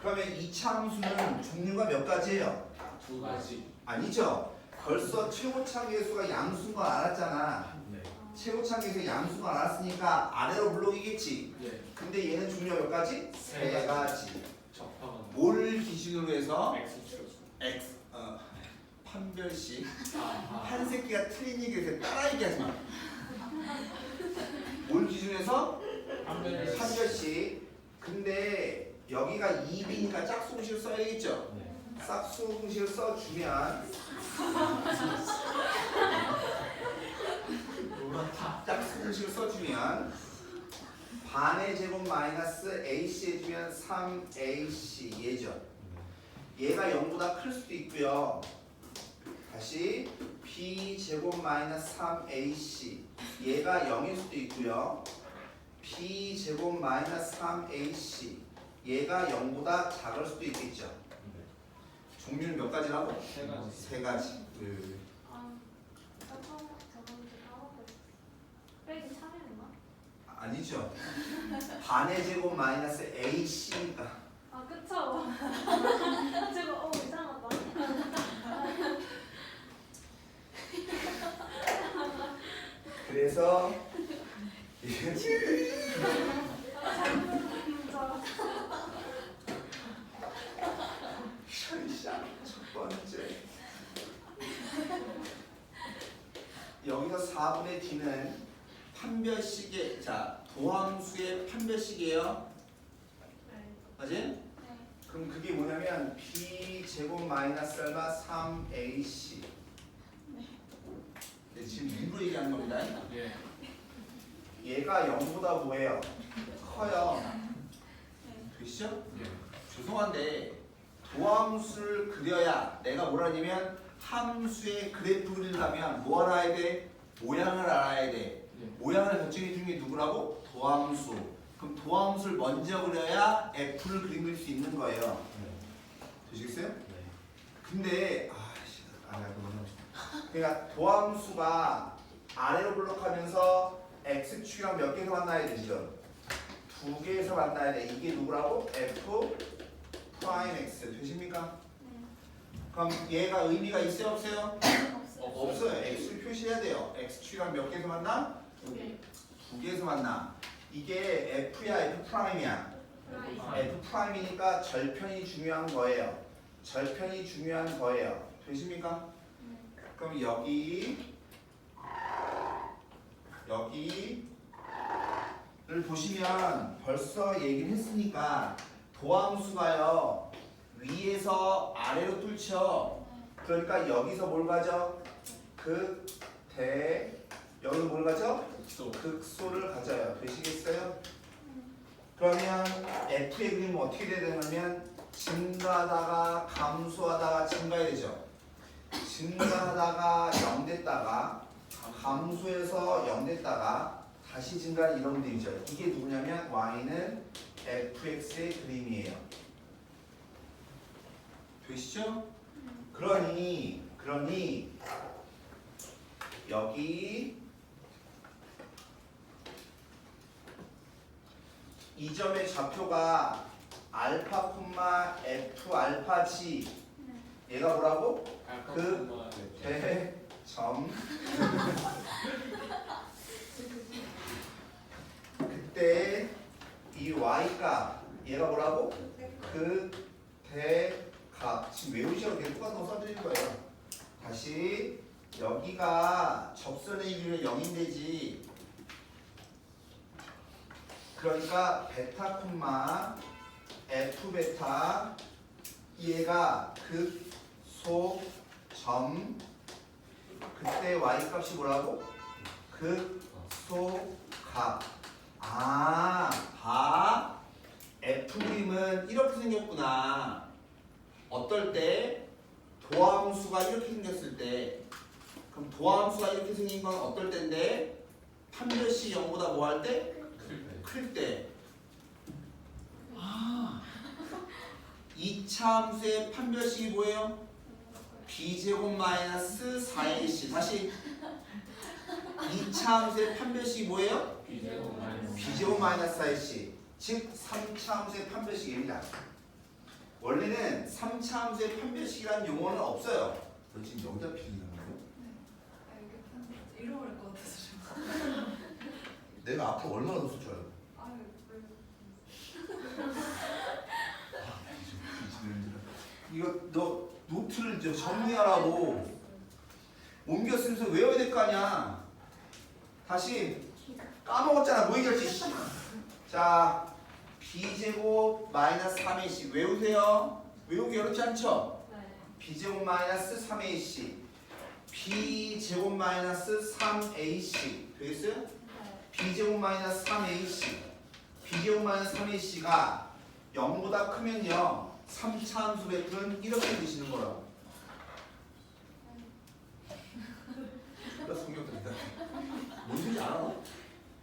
그러면 2차 함수는 종류가 몇 가지예요? 2가지. 아니죠. 벌써 최고차계수가 양수인 걸 알았잖아. 네. 최고차계수 양수인 걸 알았으니까 아래로 물러기겠지. 예. 근데 얘는 종류가 몇 가지? 세 가지. 적합한 뭘 기준으로 해서? X축. X 판별식. 아. 한 새끼가 틀린 얘기를 따라 얘기하지 마. 뭘 기준해서? 판별식. 판별식. 근데 여기가 2B니까 짝수공식을 써야겠죠? 네. 짝수공식을 써주면 짝수공식을 써주면 반의 제곱 마이너스 AC 해주면 3AC 얘죠. 얘가 0보다 클 수도 있고요. 다시 B 제곱 마이너스 3AC 얘가 0일 수도 있고요. B 제곱 마이너스 3AC 얘가 0보다 작을 수도 있겠죠. 종류는 몇 가지라고? 세 가지. 세 가지. 저번주 까먹고 있었어. 빼기 3이었나? 아니죠. 반의 제곱 마이너스 AC니까. 아 그쵸. 제가 이상하다. 그래서 션샤 첫 번째 여기서 4분의 D는 판별식의 도함수의 판별식이에요. 네. 맞지? 네. 그럼 그게 뭐냐면 B 제곱 마이너스 얼마 3AC. 네, 지금 일부러 얘기하는 겁니다. 예. 얘가 0보다 뭐예요? 커요. 되시죠? 예. 죄송한데 도함수를 그려야 내가 뭐라 하냐면 함수의 그래프 그리려면 뭐 알아야 돼? 모양을 알아야 돼. 예. 모양을 결정해 주는 게 누구라고? 도함수. 그럼 도함수를 먼저 그려야 F를 그릴 수 있는 거예요. 되시겠어요? 네. 근데 그러니까 도함수가 아래로 블록하면서 x축이랑 몇 개에서 만나야 돼 지금? 두 개에서 만나야 돼. 이게 누구라고? f 프라임 x 되십니까? 그럼 얘가 의미가 있어요 없어요? 없어요. x를 표시해야 돼요. x축이랑 몇 개에서 만나? 두 개에서 만나. 이게 f야 f 프라임이야. f 프라임이니까 절편이 중요한 거예요. 절편이 중요한 거예요. 되십니까? 그럼 여기를 보시면 벌써 얘기를 했으니까 도함수가요 위에서 아래로 뚫죠. 그러니까 여기서 뭘 가져? 극대 여기서 뭘 가져? 극소. 극소를 가져요. 되시겠어요? 그러면 F의 그림은 어떻게 돼야 되냐면 증가하다가 감소하다가 증가해야 되죠. 증가하다가 0 됐다가 감소해서 0 됐다가 다시 증가하는 이런 그림이죠. 이게 누구냐면 y는 fx의 그림이에요. 되시죠? 그러니 여기 이 점의 좌표가 알파 콤마 f 알파 g 얘가 뭐라고? 그 대점 그때 이 y값 얘가 뭐라고? 그 대값 지금 외우시라고 계속 똑같은 거 써드릴 거예요. 다시 여기가 접선의 길이는 0인데지 그러니까 베타 콤마 f 베타 얘가 극소점 그때 y 값이 뭐라고? 극소값. 봐. f 그림은 이렇게 생겼구나. 어떨 때? 도함수가 이렇게 생겼을 때. 그럼 도함수가 이렇게 생긴 건 어떨 때인데? 판별식 0보다 뭐 할 때? 클 때. 2차 함수의 판별식이 뭐예요? b제곱 마이너스 4ac. 다시 2차 함수의 판별식이 뭐예요? b제곱 마이너스 4ac. 즉 3차 함수의 판별식입니다. 원래는 3차 함수의 판별식이라는 용어는 없어요. 너 지금 여기다 비리는 거예요? 잃어버릴 것 같아서 지금. 내가 앞으로 얼마나 더 쓸 줄 알아? 이거 너 노트를 이제 정리하라고 옮겨 쓰면서 외워야 될 거 아니야. 다시 까먹었잖아. 뭐 얘기할지. 자, b제곱 마이너스 3ac 외우세요. 외우기 어렵지 않죠? b제곱 마이너스 3ac b제곱 마이너스 3ac 되겠어요? b제곱 마이너스 3ac b제곱 마이너스 3ac가 0보다 크면요 3차 함수 베풀은 이렇게 되시는 거라고. 나 성경입니다. 뭔지 알아?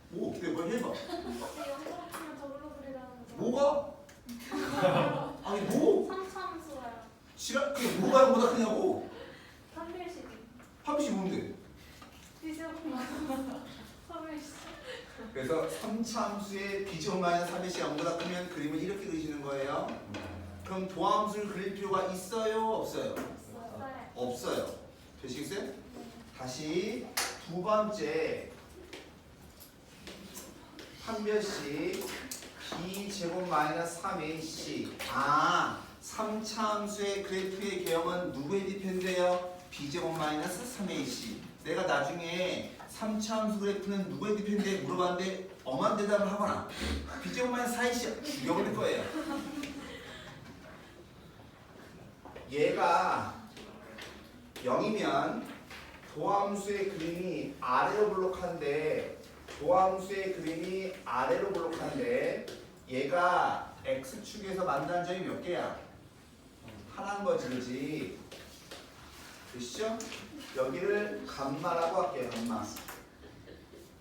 뭐 어떻게 뭘 해봐. 영상을 저걸로 그리라는 거죠. 뭐가? 아니 뭐? 3차 함수가요. 지랄 그게 뭐가 0보다 크냐고. 판별식이. 합의식 뭔데? 비제곱만. 판별식. 그래서 3차 함수의 b제곱 마이너스 3ac 0보다 크면 그림을 이렇게 그리시는 거예요. 그럼 도함수를 그릴 필요가 있어요? 없어요? 없어요. 없어요. 되시겠어요? 다시 두 번째 판별식 b제곱 마이너스 3ac 3차 함수의 그래프의 개형은 누구에 디펜드해요? b제곱 마이너스 3ac. 내가 나중에 3차 함수 그래프는 누구에 디펜드해 물어봤는데 엄한 대답을 하거나 b제곱 마이너스 4ac 죽여버릴 거예요. 얘가 0이면 도함수의 그림이 아래로 블록하는데 얘가 x축에서 만난 점이 몇 개야? 하나인 거지, 그렇지? 되시죠? 여기를 감마라고 할게요, 감마.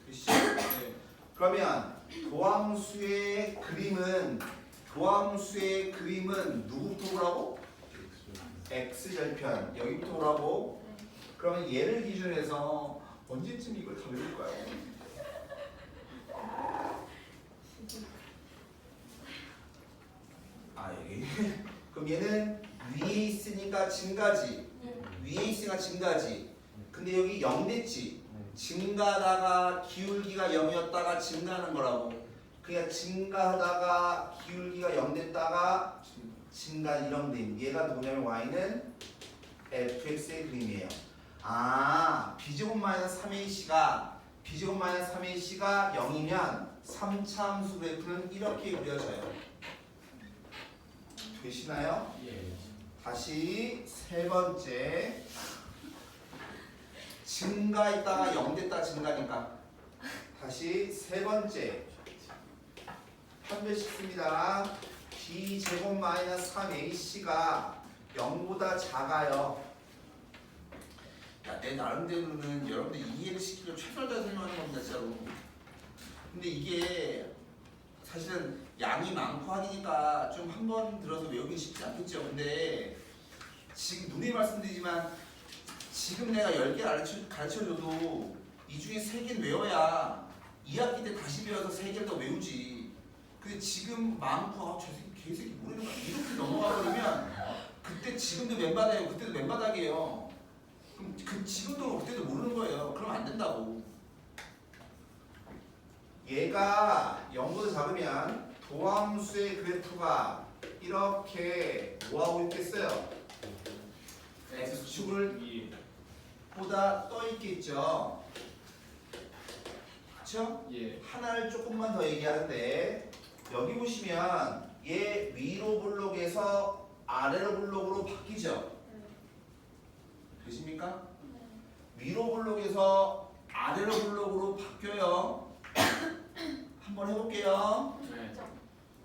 되시죠? 네. 그러면 도함수의 그림은 누구부터 보라고? x절편 여기부터 오라고. 그러면 얘를 기준으로 해서 언제쯤 이걸 다 외울까요? 여기 그럼 얘는 위에 있으니까 증가지. 근데 여기 0 됐지. 증가하다가 기울기가 0이었다가 증가하는 거라고. 그냥 증가하다가 기울기가 0 됐다가 증가 이런 그림. 얘가 누구냐면 y는 fx의 그림이에요. b제곱 마이너스 3ac가 0이면 3차 함수 그래프는 이렇게 그려져요. 되시나요? 예. 다시 세 번째 증가했다가 0 됐다 증가니까 다시 세 번째 판별식 씁니다. b제곱 마이너스 3ac가 0보다 작아요. 야, 내 나름대로는 여러분들 이해를 시키려 최선을 다해 설명하는 겁니다, 진짜로. 근데 이게 사실은 양이 많고 하니까 좀 한 번 들어서 외우기 쉽지 않겠죠. 근데 지금 누누이 말씀드리지만 지금 내가 10개 가르쳐줘도 이 중에 3개는 외워야 2학기 때 다시 배워서 3개를 더 외우지. 근데 지금 많고 저 새끼 개새끼 모르는 거야 이렇게 넘어가 버리면 그때 지금도 맨바닥이에요. 그때도 맨바닥이에요. 그럼 그 지금도 그때도 모르는 거예요. 그러면 안 된다고. 얘가 0보다 작으면 도함수의 그래프가 이렇게 뭐하고 있겠어요? x축을 예. 보다 떠 있겠죠. 그렇죠? 예. 하나를 조금만 더 얘기하는데 여기 보시면 얘 위로 블록에서 아래로 블록으로 바뀌죠. 되십니까? 위로 블록에서 아래로 블록으로 바뀌어요. 한번 해볼게요. 네.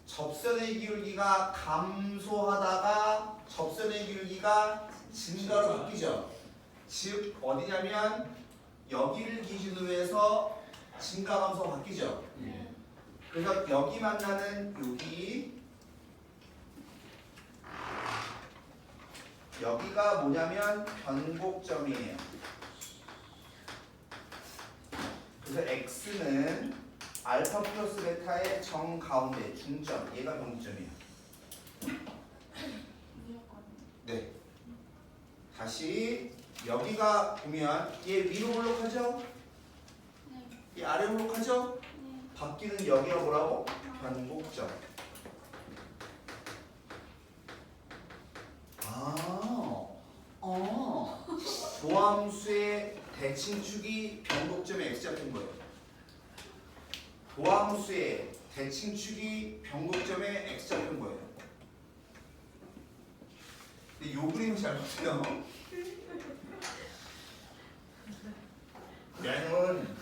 접선의 기울기가 감소하다가 접선의 기울기가 증가로 바뀌죠. 즉 어디냐면 여기를 기준으로 해서 증가 감소 바뀌죠. 예. 그래서 여기 만나는 여기가 뭐냐면 변곡점이에요. 그래서 x는 알파 플러스 베타의 정가운데 중점, 얘가 변곡점이에요. 네. 다시 여기가 보면 얘 위로 블록하죠? 얘 아래 블록하죠? 바뀌는 여기가 뭐라고? 변곡점. 도함수의 대칭축이 변곡점에 x좌표인 거예요. 도함수의 대칭축이 변곡점에 x좌표인 거예요. 근데 요 그림 잘 보세요. 양은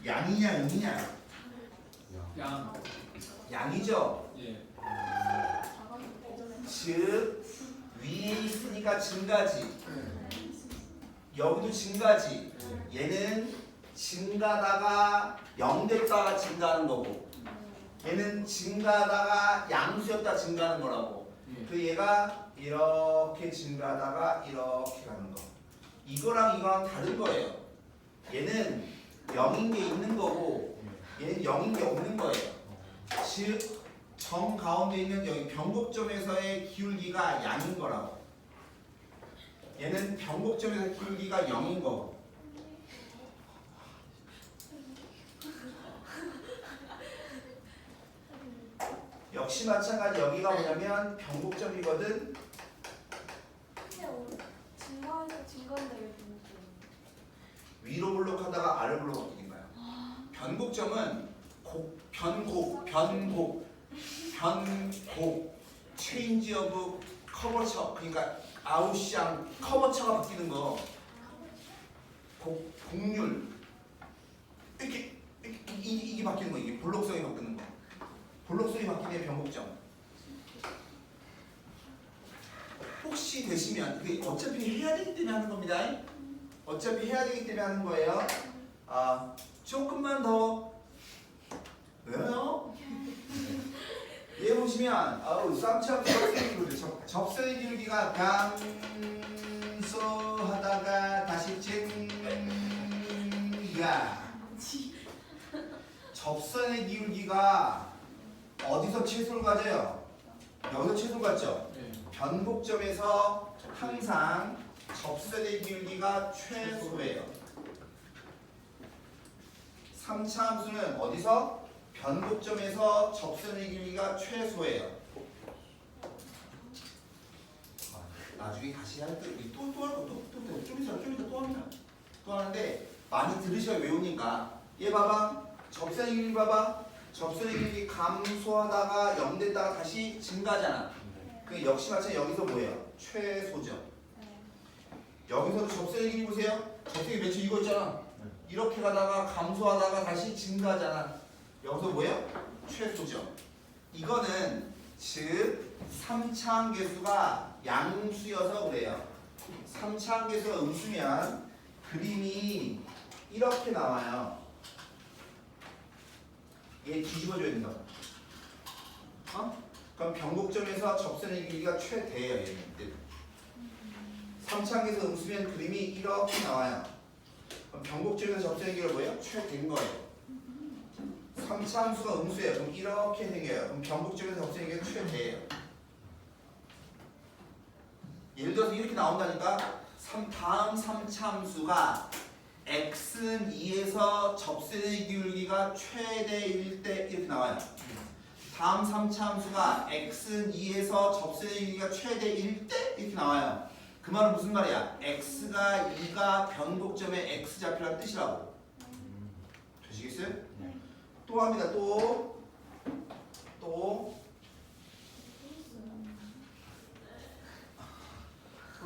양이냐 용이냐? 양. 양이죠. 예. 즉 위에 있으니까 증가지. 여기도 증가지. 얘는 증가다가 0 됐다가 증가하는 거고 얘는 증가하다가 양수였다 증가하는 거라고. 예. 그 얘가 이렇게 증가하다가 이렇게 가는 거. 이거랑 이거랑 다른 거예요. 얘는 0인 게 있는 거고 얘는 0인 게 없는 거예요. 즉 정 가운데 있는 여기 변곡점에서의 기울기가 양인 거라고. 얘는 변곡점에서의 기울기가 0인 거고. 역시 마찬가지 여기가 뭐냐면 변곡점이거든. 위로 블록하다가 아래 블록 바뀌는 거야. 변곡점은 변곡 체인지 오브 커버처, 그러니까 아웃샹 커버처가 바뀌는 거. 곡률 이게 바뀌는 거. 이게 블록성이 바뀌는 거. 블록성이 바뀌는 게 변곡점. 혹시 되시면 그게 어차피 해야 되기 때문에 하는 겁니다. 어차피 해야 되기 때문에 하는 거예요. 조금만 더 왜요? 얘 보시면 접선의 기울기가 감소하다가 다시 증가. 접선의 기울기가 어디서 최소를 가져요? 여기서 최소를 갖죠? 예. 변곡점에서 항상 접선의 기울기가 최소예요. 3차 함수는 어디서? 변곡점에서 접선의 기울기가 최소예요. 나중에 다시 할 때 또 좀 이따 또 합니다. 또 하는데 많이 들으셔야 외우니까. 얘 봐봐. 접선의 기울기 봐봐. 접선의 기울기 감소하다가 0 됐다가 다시 증가하잖아. 그 역시 마찬가지 여기서 뭐예요? 최소죠. 여기서도 접선의 길이 보세요. 접선의 매출 이거 있잖아. 이렇게 가다가 감소하다가 다시 증가하잖아. 여기서 뭐예요? 최소죠. 이거는 즉 3차 함계수가 양수여서 그래요. 3차항계수가 음수면 그림이 이렇게 나와요. 얘 뒤집어줘야 된다고. 그럼 변곡점에서 접선의 길이가 최대예요. 얘는 3차항계수 음수면 그림이 이렇게 나와요. 그럼 변곡점에서 접선의 길이가 뭐예요? 최대인 거예요. 3차 함수가 음수예요. 그럼 이렇게 생겨요. 그럼 변곡점에서 접선의 길이가 최대예요. 예를 들어서 이렇게 나온다니까. 다음 3차 함수가 x는 2에서 접선의 기울기가 최대일 때 이렇게 나와요. 다음 3차 함수가 x는 2에서 접선의 기울기가 최대일 때 이렇게 나와요. 그 말은 무슨 말이야? x가 2가 변곡점에 x 좌표라는 뜻이라고. 되시겠어요? 네. 또 합니다. 또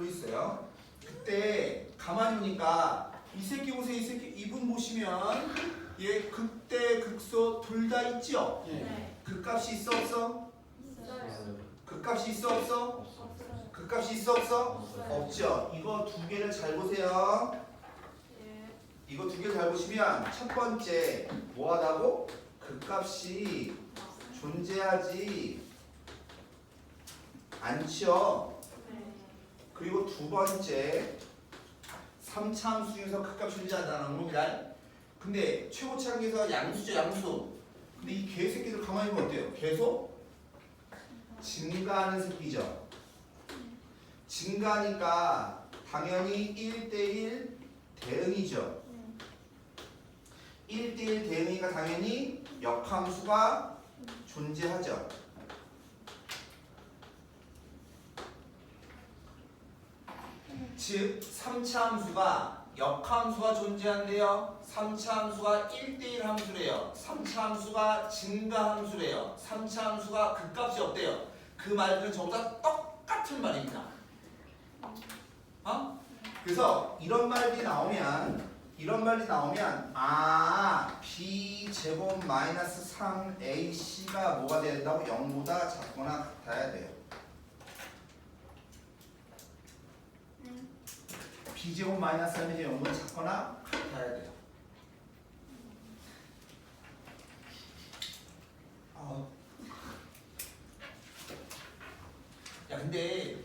있어요. 그때 가만히 보니까 이 새끼 보세요. 이 새끼 이분 보시면 얘 극대 극소 둘 다 있죠? 네. 극값이 있어 없어? 있어요. 극값이 있어 없어? 없어요. 극값이 있어 없어? 없어요. 없죠. 이거 두 개를 잘 보세요. 예. 이거 두 개를 잘 보시면 첫 번째 뭐하다고? 극값이 존재하지 않죠. 네. 그리고 두 번째 3차 함수 중에서 극값이 존재한다는 겁니다. 근데 최고차항에서 양수죠. 양수. 근데 이 개새끼들 가만히 보면 어때요? 계속 증가하는 새끼죠. 증가하니까 당연히 1대1 대응이죠. 1대1 대응이니까 당연히 역함수가 존재하죠. 즉 3차 함수가 역함수가 존재한대요. 3차 함수가 1대1 함수래요. 3차 함수가 증가 함수래요. 3차 함수가 극값이 없대요. 그 말들은 전부 다 똑같은 말입니다. 그래서 이런 말이 나오면 b 제곱 마이너스 3ac가 뭐가 돼야 된다고? 0보다 작거나 같아야 돼요. b제곱 마이너스 3이 0보다 작거나 같아야 돼요. 야 근데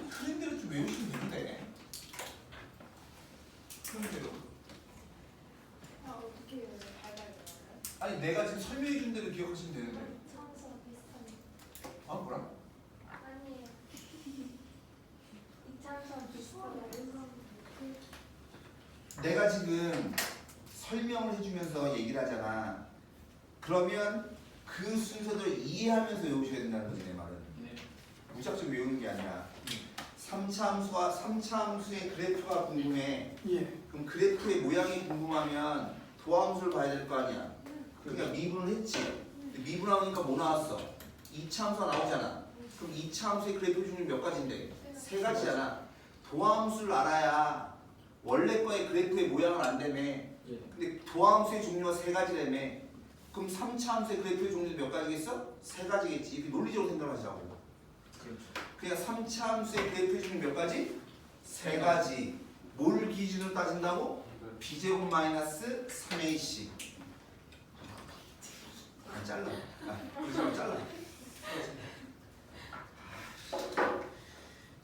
흐름대로 좀 외우시면 되는데. 흐름대로. 어떻게 해요? 발발해요? 아니 내가 지금 설명해 준 대로 기억하시면 되는데. 차원수랑 비슷하네. 뭐라? 아니에요. 이차원수랑 비슷하네. 내가 지금 설명을 해주면서 얘기를 하잖아. 그러면 그 순서대로 이해하면서 외우셔야 된다는 거지 내 말은. 네. 무작정 외우는 게 아니라. 3차 함수의 그래프가 궁금해. 예. 그럼 그래프의 모양이 궁금하면 도함수를 봐야 될 거 아니야. 그러니까 미분을 했지. 근데 미분하니까 뭐 나왔어? 2차 함수가 나오잖아. 그럼 2차 함수의 그래프 중에 몇 가지인데? 세 가지잖아. 도함수를 알아야 원래 거의 그래프의 모양을 안다며. 근데 도함수의 종류가 세 가지라며. 그럼 3차 함수의 그래프의 종류는 몇 가지겠어? 세 가지겠지. 이렇게 논리적으로 생각하자고. 그렇죠. 그러니까 3차 함수의 그래프의 종류 몇 가지? 세 가지. 뭘 기준으로 따진다고? b제곱 마이너스 3ac. 잘라. 그래서 잘라.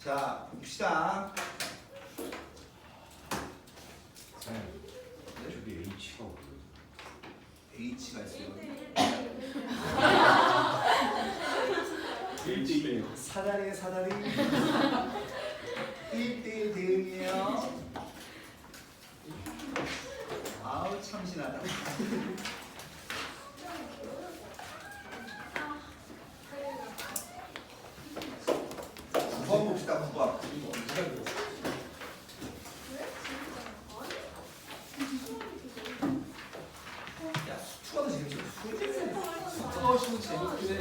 자, 봅시다. 저기 H가 없어요. H가 있어요. 1대1 사다리에 사다리. 1대1 대응이에요. 아우 참신하다. 9번 봅시다. 9번. 야 수투가 더 재밌어. 수투가 훨씬 재밌긴 해.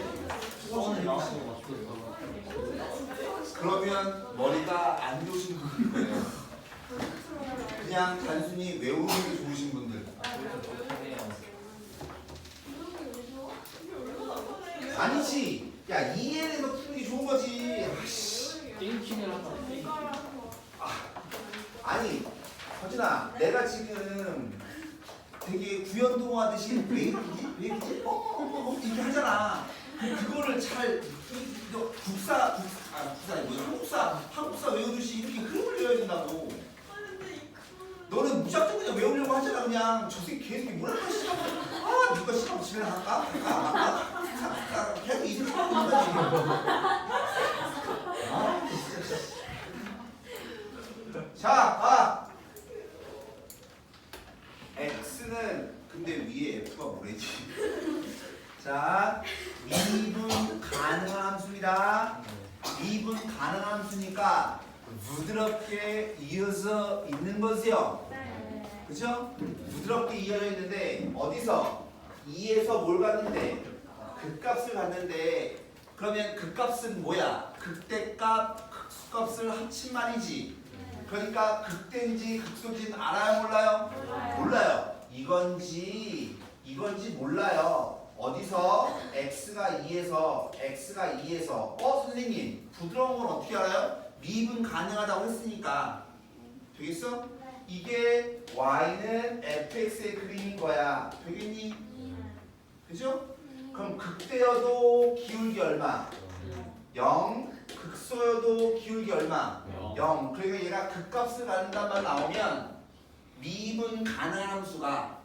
수투는 나오시는 그러면 머리가 안 좋으신 분일 거예요. 그냥 단순히 외우는 게 좋으신 분들. 아니지. 야 이해해서 푸는 게 좋은 거지. 아씨. 땡킹을 한다. 땡킹. 아니 서진아 내가 지금 되게 구연동하듯이 왜 이러지? 왜 이러지? 이렇게 하잖아. 그거를 잘 국사이 뭐야? 한국사 외우듯이 이렇게 흐름을 외워야 된다고. 너는 무작정 그냥 외우려고 하잖아. 그냥 저 새끼 계속 뭐랄까 시험 누가 시험 집에 나갈까? 갈까? 계속 이 생각 하고 있는 거지. 진짜. 자, x는 근데 위에 f가 뭐래지? 자, 미분 가능한 함수입니다. 미분 가능한 함수니까 부드럽게 이어져 있는 거지요. 그죠? 부드럽게 이어져 있는데 어디서? 2에서 뭘 갔는데? 극값을 갔는데 그러면 극값은 뭐야? 극대값, 극소값을 합친 말이지. 그러니까 극대인지 극소인지는 알아요? 몰라요? 몰라요. 이건지 몰라요. 어디서? x가 2에서 선생님 부드러운 건 어떻게 알아요? 미분 가능하다고 했으니까 되겠어? 이게 y는 fx의 그림인 거야. 되겠니? 그죠? 그럼 극대여도 기울기 얼마? 0. 극소여도 기울기 얼마? 0. 그러니까 얘가 극값을 갖는단 말 나오면 미분 가능한 함수가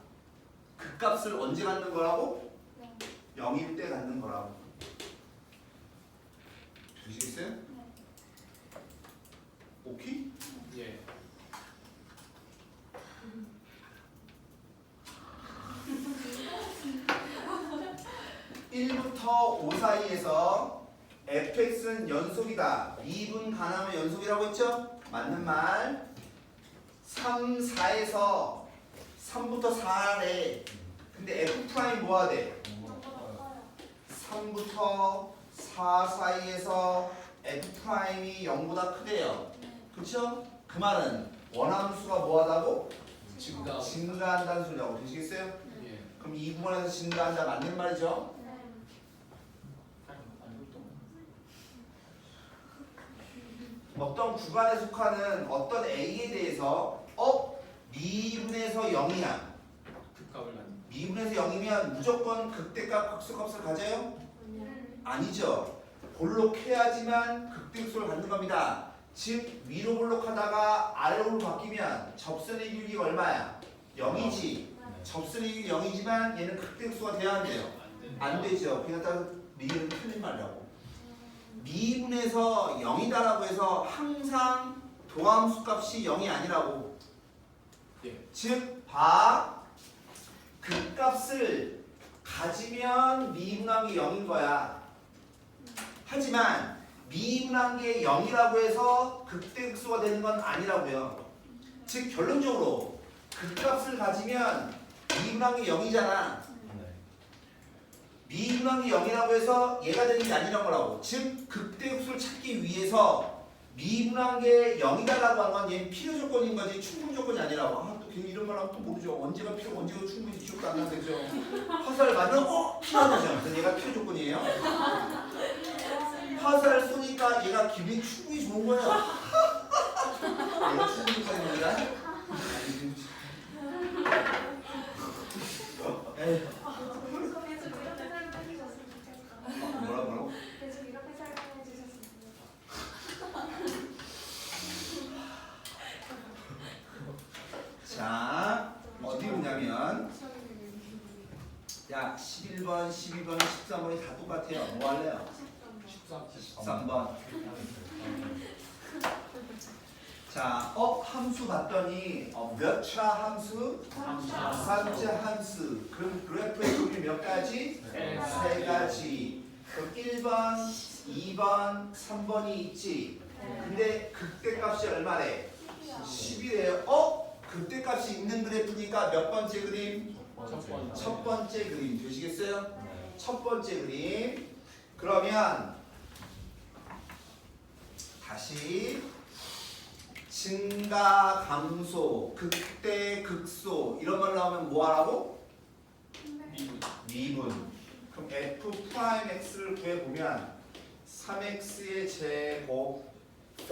극값을 언제 갖는 거라고? 0일 때 갖는 거라고. 되시겠어요? 오케이? 예. 1부터 5 사이에서 fx는 연속이다. 미분 가능하면 연속이라고 했죠? 맞는 말. 3, 4에서 3부터 4래. 근데 f' 뭐가 돼? 3부터 4 사이에서 f'이 0보다 크대요. 그쵸? 그 말은 원함수가 뭐하다고? 증가한다는 소리라고. 되시겠어요? 예. 그럼 이 부분에서 증가한다 맞는 말이죠? 어떤 구간에 속하는 어떤 A에 대해서 미분에서 0이야. 극값을 갖는. 미분에서 0이면 무조건 극대값, 극소값을 가져요? 아니죠. 볼록해야지만 극대극소를 갖는 겁니다. 즉 위로 볼록하다가 아래로 바뀌면 접선의 기울기가 얼마야? 0이지. 접선의 기울기 0이지만 얘는 극대극소가 돼야 안 돼요? 안 되죠. 그냥 따라서 미분은 틀린 말이라고. 미분에서 0이다라고 해서 항상 도함수 값이 0이 아니라고. 예. 즉 그 값을 가지면 미분한 게 0인 거야. 하지만 미분한 게 0이라고 해서 극대극소가 되는 건 아니라고요. 즉 결론적으로 그 값을 가지면 미분한 게 0이잖아. 미분한 게 0이라고 해서 얘가 되는 게 아니란 거라고. 즉 극대극소를 찾기 위해서 미분한 게 0이다라고 하는 건 얘는 필요 조건인 거지 충분 조건이 아니라고. 또 이런 말 하면 또 모르죠. 언제가 필요, 언제가 충분히 기억도 안 나죠. 화살 맞으면 필요하죠. 그래서 얘가 필요 조건이에요. 화살 쏘니까 얘가 기분이 충분히 좋은 거야. 얘가 충분히 좋은 거야. 뭐라고? 계속 이렇게 설명해 주셨으면 자, 어디 오냐면 야 11번, 12번, 13번이 다 똑같아요. 뭐 할래요? 13번. 자, 함수 봤더니 몇 차 함수? 3차 함수. 그럼 그래프의 종류 몇 가지? 세 가지. 그럼 1번, 2번, 3번이 있지. 근데 극대값이 얼마래? 10이래요. 극대값이 있는 그래프니까 몇 번째 그림? 첫 번째 그림. 되시겠어요? 첫 번째 그림. 그러면 다시 증가, 감소, 극대, 극소 이런 말 나오면 뭐 하라고? 미분. 그럼 f'x를 구해보면 3x의 제곱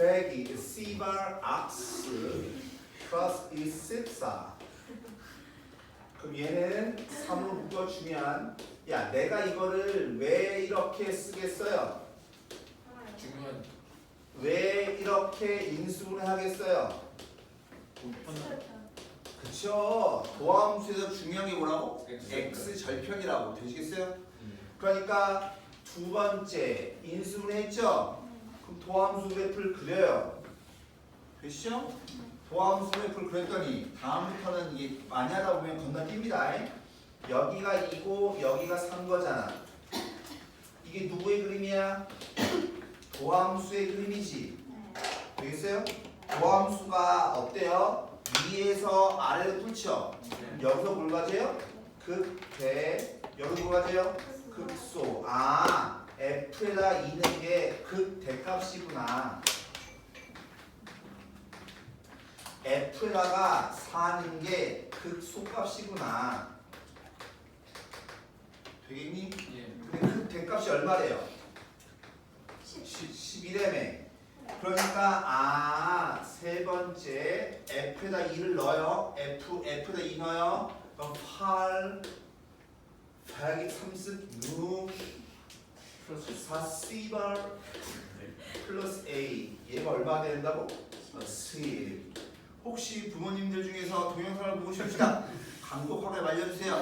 빼기 Cbar X 플러스 이 씁사. 그럼 얘는 3으로 묶어주면 야 내가 이거를 왜 이렇게 쓰겠어요? 중요한 왜 이렇게 인수분해 하겠어요? 그쵸. 도함수에서 중요한 게 뭐라고? X 절편이라고. 되시겠어요? 그러니까 두 번째 인수분해 했죠? 그럼 도함수 그래프를 그려요. 되시죠? 도함수 그래프를 그렸더니 다음부터는 이게 많이 하다 보면 건너뜁니다. 여기가 2고 여기가 3 거잖아. 이게 누구의 그림이야? 도함수의 그림이지. 되겠어요? 도함수가 어때요? 위에서 아래로 뚫죠? 여기서 뭘 가져요? 극대. 여기서 뭘 가져요? 극소. 아, F에다 2는 게 극대값이구나. F에다가 4는 게 극소값이구나. 되겠니? 예. 근데 극대값이 얼마래요? 11이라며. 그러니까 세 번째 F에다 2를 넣어요. F에다 2 넣어요. 그럼 8 더하기 36 플러스 4Cbar 플러스 A. 얘가 얼마 된다고? 10. 혹시 부모님들 중에서 동영상을 보고 싶으시다 강력하게 말려주세요.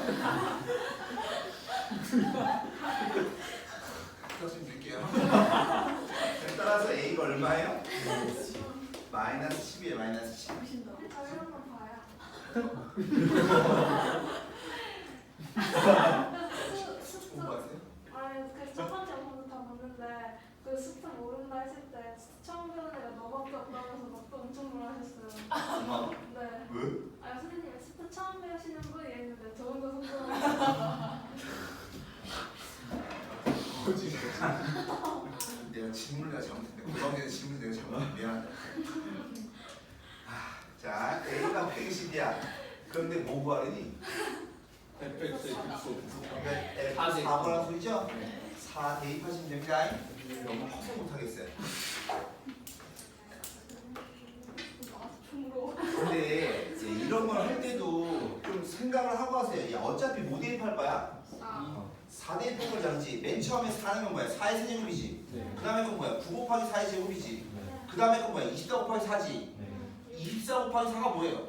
말씀드릴게요. 따라서 A가 얼마예요? 마이너스 10이에요. 마이너스 10. 자료만 봐요. 공부하세요? 아니 그첫 번째 부분 다 봤는데 그 숫자 모른다 했을 때 처음 배운 애가 너밖에 없다면서 막 또 엄청 놀라셨어요. 엄마 네. 왜? 아 선생님 숫자 처음 배우시는 분이 있는데 저 혼자 속상해. 내가 질문을 내가 잘못했네. 고방에서 질문 내가 잘못했네. 미안하다. 자, A가 120이야. 그런데 뭐 구하려니? FX의 극소. 그러니까 F 4번한 소리죠? 4 대입하시면 됩니다. 너무 커서 못하겠어요. 근데 이제 이런 걸 할 때도 좀 생각을 하고 하세요. 야, 어차피 뭐 대입할 거야? 4 대입할 거잖지. 맨 처음에 4는 건 뭐야? 4의 세제곱이지. 네. 그 다음에 건 뭐야? 9 곱하기 4의 제곱이지. 그 다음에 건 뭐야? 24 곱하기 4지. 24 곱하기 4가 뭐예요?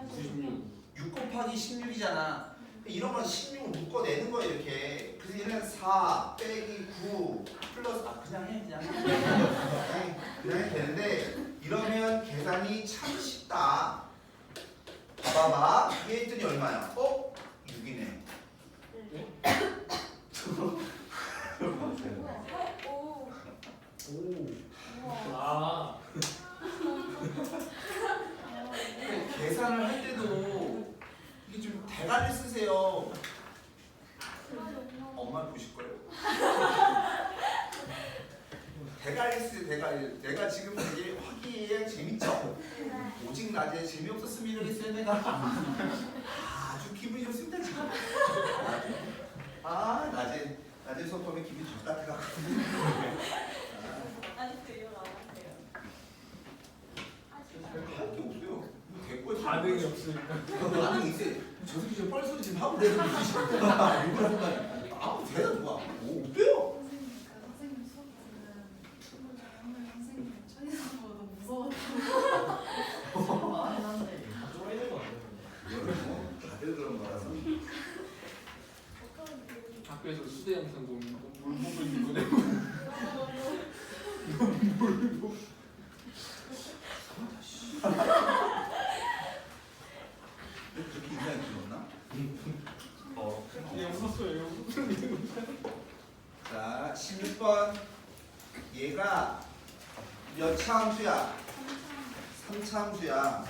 96. 6 곱하기 16이잖아. 이런 건 16을 묶어내는 거예요, 이렇게. 그래서 얘는 4 빼기 9 플러스 그냥 해. 그냥 해도 되는데 이러면 계산이 참 쉽다. 봐봐봐. 이게 했더니 얼마야? 6이네. 오. 아. 계산을 할 때도 이게 좀 대가를 쓰세요. 엄마 보실 거예요. 대가리 쓰세요. 대가리. 내가 지금 되게 화기애애 재밌죠? 오직 낮에 재미없었으면 이러겠어요 내가. 아주 기분이 좋습니다 지금. 낮에 수업 보면 기분이 좋다가. 아직도 이용 안 하세요. 할 게 없어요. 대꾸에 반응이 없으니까. 반응이 있어요. 저 새끼 좀 뻘소리 좀 하고 내가 일부러 아무 대답 뭐 못 빼요. 선생님 수업 들은 오늘 선생님 천의사 보고 너무 무서웠다고. 많이 한데 쫄아있는 거 아니에요? 다들 그런 거라서. 학교에서 수대 영상 보면 물 보고 있는 거네. 그렇게 인상이 길었나? 그냥 웃었어요. 자, 16번. 얘가 몇 차 함수야? 3차 함수야.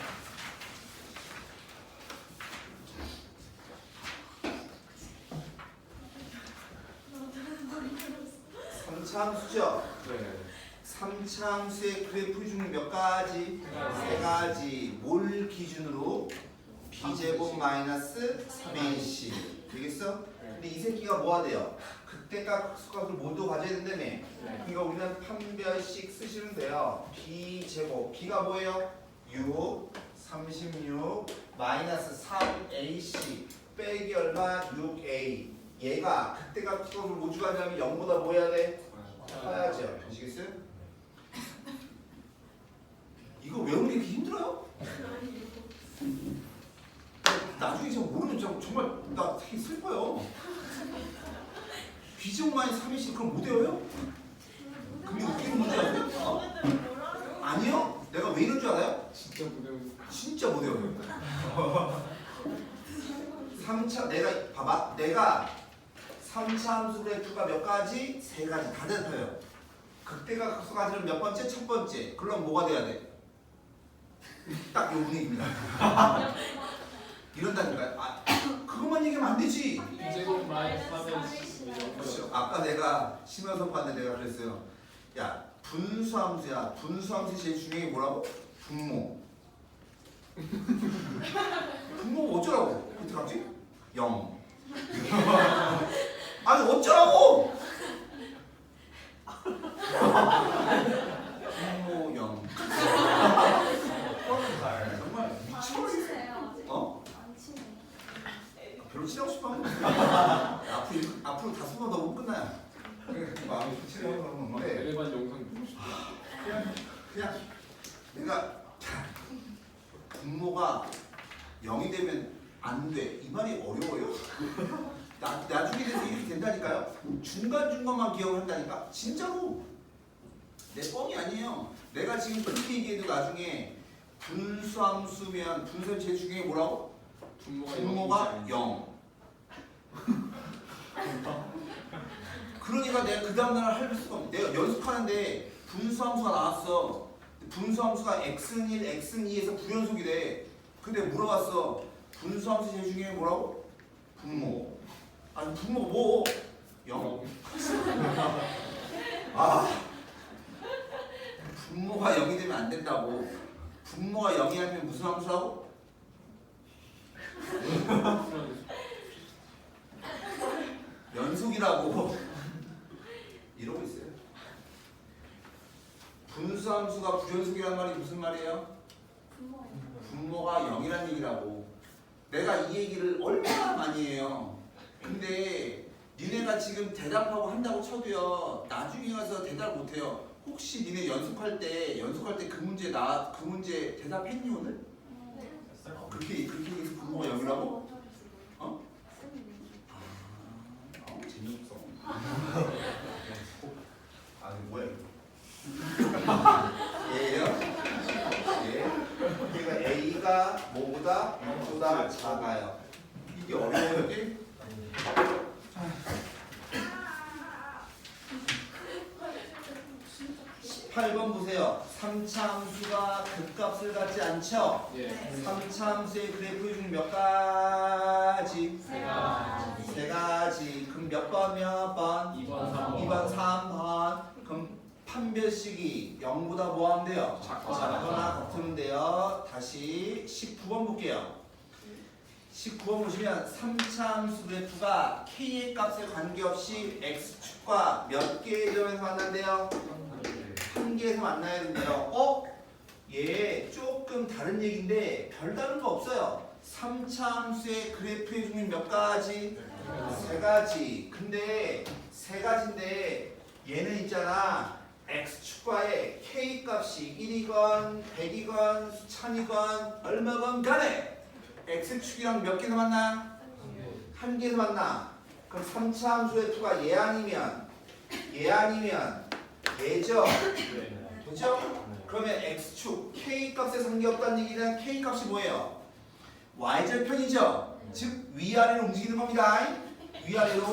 함수죠? 네. 3차 함수의 그래프 중에 몇 가지? 세 가지. 뭘 기준으로? b제곱 마이너스 3ac 되겠어? 근데 이 새끼가 뭐가 돼요? 극대값 수값을 모두 가져야 된다며. 그러니까 우리는 판별식 쓰시면 돼요. b제곱 b가 뭐예요? 6 36 마이너스 3ac 빼기 얼마? 6a. 얘가 극대값 수값을 모두 가져가면 0보다 뭐 해야 돼? 커야죠. 아시겠어요? 이거 외우는 게 이렇게 힘들어요? 나중에 제가 모르면 정말 나 되게 슬퍼요. b제곱 마이너스 3ac 그럼 못 외워요? 근데 웃기는 문제야. 아니요? 내가 왜 이런 줄 알아요? 진짜 무대운. 진짜 못 외워요. 3차 내가 봐봐. 내가 3차 함수 그래프가 몇 가지? 3가지 다 대답해요. 극대가 극소가지는 몇 번째? 첫 번째. 그럼 뭐가 돼야 돼? 딱 요 분위기입니다. 이런다니까요. 아, 그것만 얘기하면 안 되지. b제곱 마이너스 3ac. 그렇죠. 아까 내가 심연석 봤는데 내가 그랬어요. 야 분수함수야. 분수함수 제일 중요한 게 뭐라고? 분모. 분모 어쩌라고? 어떡하지? 0. 아니 어쩌라고? 분모 0. 정말 안 미쳐버리겠어. 치네요 아직. 어? 안 치네. 별로 친하고 싶어 하는 앞으로 5번 더 보면 끝나요. 마음이 좀 친하고 그러는 건데 엘레반 영상 보고 싶다. 그냥 내가 분모가 0이 되면 안 돼. 이 말이 어려워요? 나중에 돼서 이렇게 된다니까요. 중간중간만 기억을 한다니까. 진짜로. 내 뻥이 아니에요. 내가 지금 그렇게 얘기해도 나중에 분수함수면 분수함 제일 중요한 게 뭐라고? 분모가 0. 그러니까 내가 그 다음날 할 수가 없어. 내가 연습하는데 분수함수가 나왔어. 분수함수가 x는 1, x는 2에서 부연속이 돼. 근데 물어봤어. 분수함수 제일 중요한 게 뭐라고? 분모. 아니 분모가 뭐? 0. 아 분모가 0이 되면 안 된다고. 분모가 0이 아니면 무슨 함수라고? 연속이라고. 이러고 있어요. 분수함수가 부연속이란 말이 무슨 말이에요? 분모예요. 분모가 0이란 얘기라고. 내가 이 얘기를 얼마나 많이 해요. 근데 니네가 지금 대답하고 한다고 쳐도요. 나중에 가서 대답 못해요. 혹시 니네 연습할 때 그 문제 대답했니 오늘? 그렇게 얘기해서 분모가 0이라고? 어? 재미없어. 아 뭐야 이거? 얘예요. 예. 그러니까 A가 뭐보다 0보다 작아요. 이게 어려워요 이게? 18번 보세요. 3차 함수가 극값을 갖지 않죠? 예. 3차 함수의 그래프 중 몇 가지? 세 가지. 그럼 몇 번? 2번, 3번. 2번, 3번. 그럼 판별식이 0보다 뭐 하면 돼요? 작거나 같으면 돼요. 다시 19번 볼게요. 19번 보시면 3차 함수 그래프가 k의 값에 관계없이 x축과 몇 개의 점에서 만난대요? 한 개에서 만나야 된대요. 얘 조금 다른 얘기인데 별다른 거 없어요. 3차 함수의 그래프의 종류 몇 가지? 세 가지. 근데 세 가지인데 얘는 있잖아. x축과의 k 값이 1이건 100이건 수천이건 얼마건 간에 x축이랑 몇 개에서 만나? 한 개에서 만나. 그럼 3차 함수의 f가 얘 아니면 얘죠? 그렇죠? 그러면 x축 k 값에 상관없다는 얘기는 k 값이 뭐예요? y절편이죠? 즉 위아래로 움직이는 겁니다. 위아래로.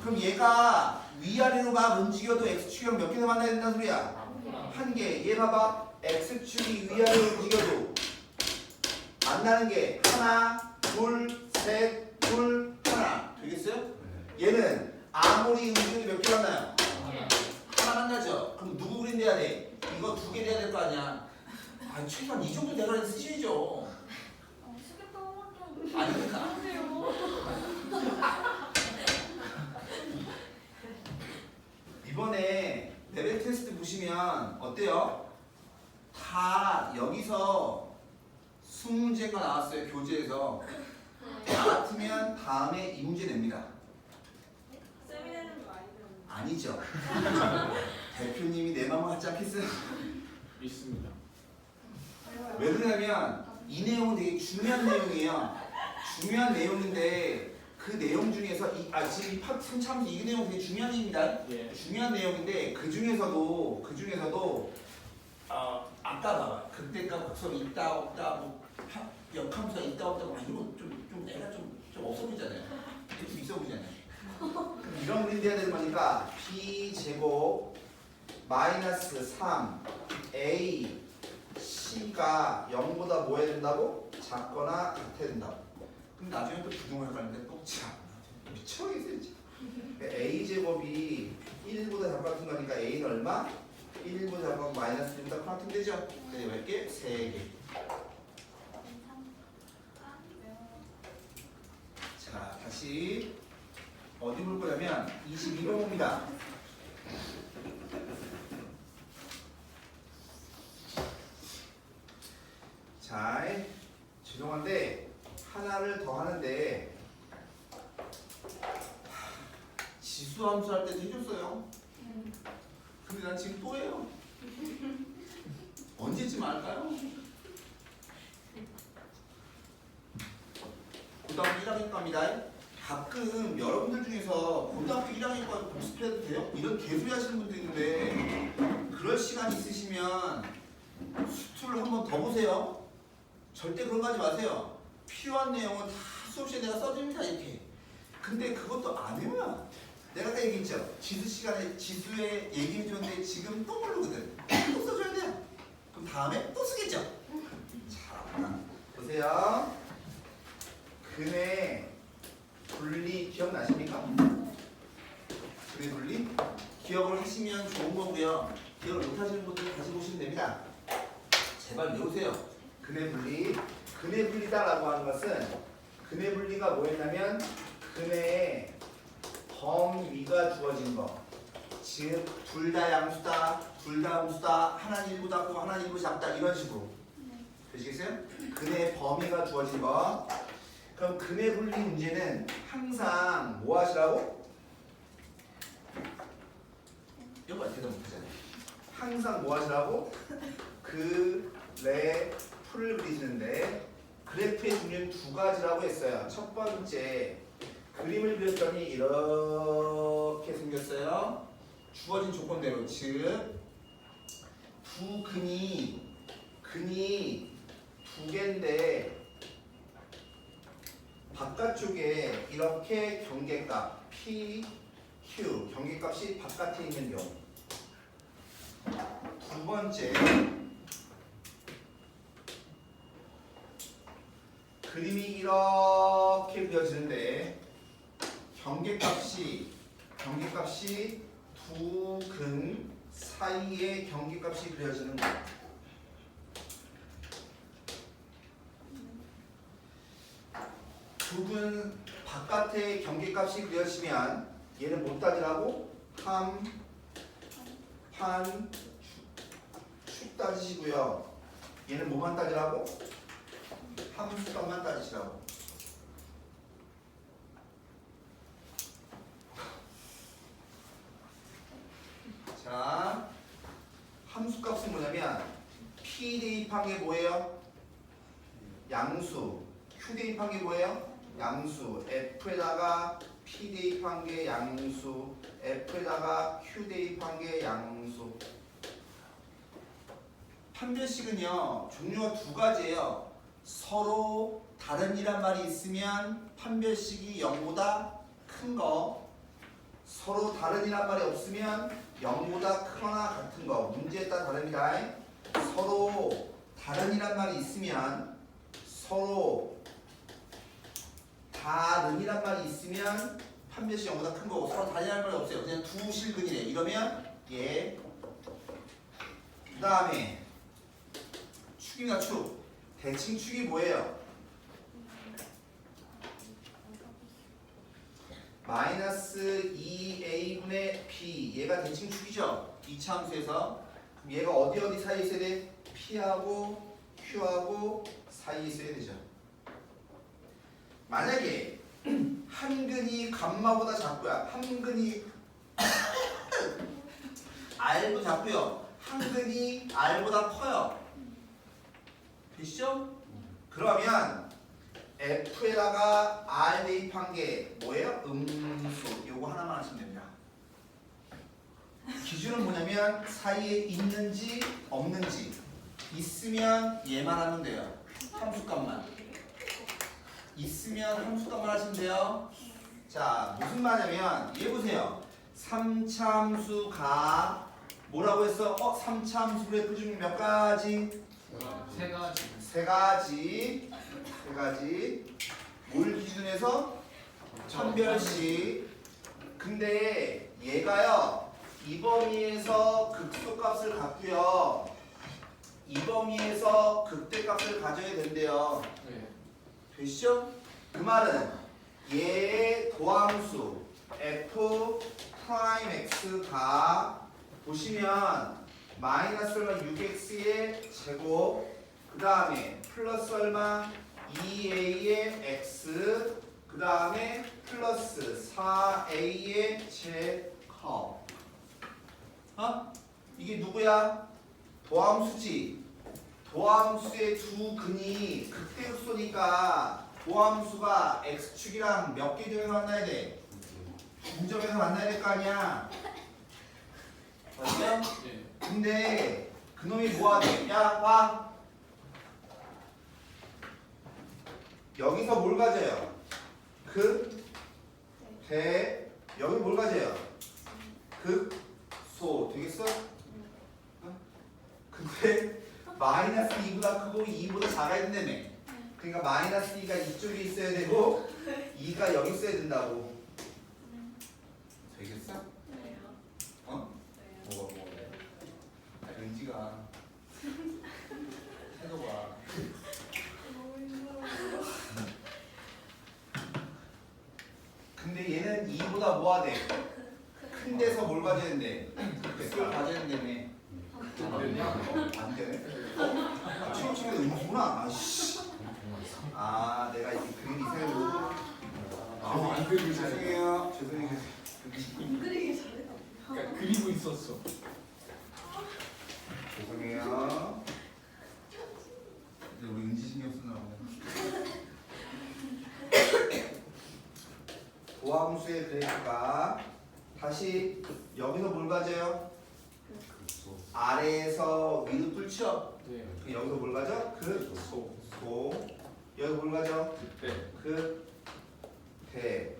그럼 얘가 위아래로 막 움직여도 x축이랑 몇 개에서 만나야 된다는 소리야? 한 개. 얘 봐봐. x축이 위아래로 움직여도 만나는 게 하나, 둘, 셋, 둘, 하나. 되겠어요? 얘는 아무리 움직여도 몇 개 만나요? 하나 만나죠? 그럼 누구 그린대야 돼? 이거 2개 돼야 될 거 아니야? 아니 최소한 이 정도 대가리 쓰셔야죠. 수계도 한 바퀴 어때요? 다 여기서 20문제가 나왔어요. 교재에서. 다 같으면 다음에 이 문제 냅니다. 쌤이 내는 거 아니에요? 아니죠. 대표님이 내 마음을 갖지 않겠어요? 있습니다. 왜 그러냐면 이 내용은 되게 중요한 내용이에요. 중요한 내용인데 그 내용 중에서 지금 이 파트 참 이 내용 되게 중요한 내용입니다. 예. 중요한 내용인데 그 중에서도 아까 봐봐 그때가 곡선이 있다 없다 뭐 역함수가 있다 없다 막 이런 좀 내가 좀 없어 보이잖아요. 좀 있어 보이잖아요. 이런 그림 돼야 되는 거니까 b 제곱 마이너스 3 a c가 0보다 뭐 해야 된다고? 작거나 같아야 된다고. 그럼 나중에 또 부등호 헷갈리는데 또 참 미쳐버리겠어요 진짜. a 제곱이 1보다 작은 거니까 a는 얼마? 1보다 작은 마이너스 1보다 같은 되죠? 그래서 몇 개? 3개. 자 다시 어디 볼 거냐면 22번입니다. 자 죄송한데 하나를 더 하는데 지수 함수 할 때도 해줬어요. 근데 난 지금 또 해요. 언제쯤 할까요? 고등학교 1학년 겁니다. 가끔 여러분들 중에서 고등학교 1학년 거 복습해도 돼요? 이런 개소리 하시는 분들 있는데 그럴 시간 있으시면 수투를 한번 더 보세요. 절대 그런 거 하지 마세요. 필요한 내용은 다 수업시에 내가 써줍니다 이렇게. 근데 그것도 안 해요. 내가 아까 얘기했죠. 지수 시간에 지수에 얘기해줬는데 지금 또 모르거든. 또 써줘야 돼요. 그럼 다음에 또 쓰겠죠. 자 보세요. 근의 분리 기억나십니까? 근의 분리? 기억을 하시면 좋은 거고요. 기억을 못 하시는 분들은 다시 보시면 됩니다. 제발 외우세요. 근의 분리. 근의 분리다라고 하는 것은 근의 분리가 뭐였냐면 근의 범위가 주어진 거. 즉 둘 다 양수다, 둘 다 함수다, 하나는 일부 작고 하나는 일부 작다 이런 식으로. 되시겠어요? 근의 범위가 주어진 거. 그럼 근의 분리 문제는 항상 뭐 하시라고? 이거 대답 못하잖아요. 항상 뭐 하시라고? 그래프를 그리시는데 그래프의 종류는 두 가지라고 했어요. 첫 번째 그림을 그렸더니 이렇게 생겼어요. 주어진 조건대로 즉 두 근이 두 개인데 바깥쪽에 이렇게 경계값 P, Q 경계값이 바깥에 있는 경우. 두 번째 그림이 이렇게 그려지는데 경계값이 두 근 사이에 경계값이 그려지는 거예요. 두 근 바깥에 경계값이 그려지면 얘는 못 따지라고 함, 판, 축 따지시고요. 얘는 뭐만 따지라고? 함수값만 따지시라고. 자, 함수값은 뭐냐면 P 대입한 게 뭐예요? 양수. Q 대입한 게 뭐예요? 양수. F에다가 P 대입한 게 양수. F에다가 Q 대입한 게 양수. 판별식은요 종류가 두 가지예요. 서로 다른 이란 말이 있으면 판별식이 0보다 큰 거, 서로 다른 이란 말이 없으면 0보다 크거나 같은 거. 문제에 따라 다릅니다. 서로 다른 이란 말이 있으면 서로 다른이란 말이 있으면 판별식 0보다 큰 거고 서로 다른이란 말이 없어요. 그냥 두 실근이래. 이러면 얘. 그 다음에 축이나 축. 대칭 축이 뭐예요? 마이너스 2a분의 b. 얘가 대칭 축이죠. 이차 함수에서. 그럼 얘가 어디 사이에 있어야 돼? P하고 Q하고 사이에 있어야 되죠. 만약에 한 근이 감마보다 작고요. 한 근이 R도 작고요. 한 근이 R보다 커요. 되시죠? 그러면 F에다가 R 대입한 게 뭐예요? 음수. 요거 하나만 하시면 됩니다. 기준은 뭐냐면 사이에 있는지 없는지. 있으면 얘만 하면 돼요. 함수값만. 있으면 함수값만 하시면 돼요. 자, 무슨 말이냐면 얘 보세요. 3차함수가 뭐라고 했어? 3차함수 그래프 중에 몇 가지? 세 가지. 세 가지. 뭘 기준해서? 천별씩. 근데 얘가요. 이 범위에서 극소값을 갖고요. 이 범위에서 극대값을 가져야 된대요. 네. 되시죠? 그 말은 얘의 도함수 f 프라임 x가 보시면 마이너스 얼마 6x의 제곱 그 다음에 플러스 얼마 2a의 x 그 다음에 플러스 4a의 제곱. 이게 누구야? 도함수지. 도함수의 두 근이 극대극소니까 도함수가 x축이랑 몇 개 점에서 만나야 돼? 2점에서 만나야 될 거 아니야? 맞죠? 네. 근데 그놈이 뭐하대? 야, 봐. 여기서 뭘 가져요? 대. 여기 뭘 가져요? 소. 되겠어? 근데 마이너스 2보다 크고 2보다 작아야 된다며. 그러니까 마이너스 2가 이쪽에 있어야 되고 2가 여기 있어야 된다고. 되겠어? 뭐가 은지가 해줘봐. 너무 힘들어요. 근데 얘는 2보다 뭐가 돼? 큰 데서 뭘 가져야 된대? x를 가져야 된다며. 안 되네. 치우치게 음수구나. 아씨. 내가 이렇게 그림 이상으로. 안 그리기 잘해. 죄송해요. 죄송해요. 안 그리기 잘했다. 그러니까 그리고 있었어. 죄송해요. 우리 은지 신경 쓰느라. 도함수의 그래프가 다시 여기서 뭘 가져요? 아래에서 위로 뚫죠? 네. 여기서 뭘 가져? 소. 소. 여기 뭘 가져? 네. 대.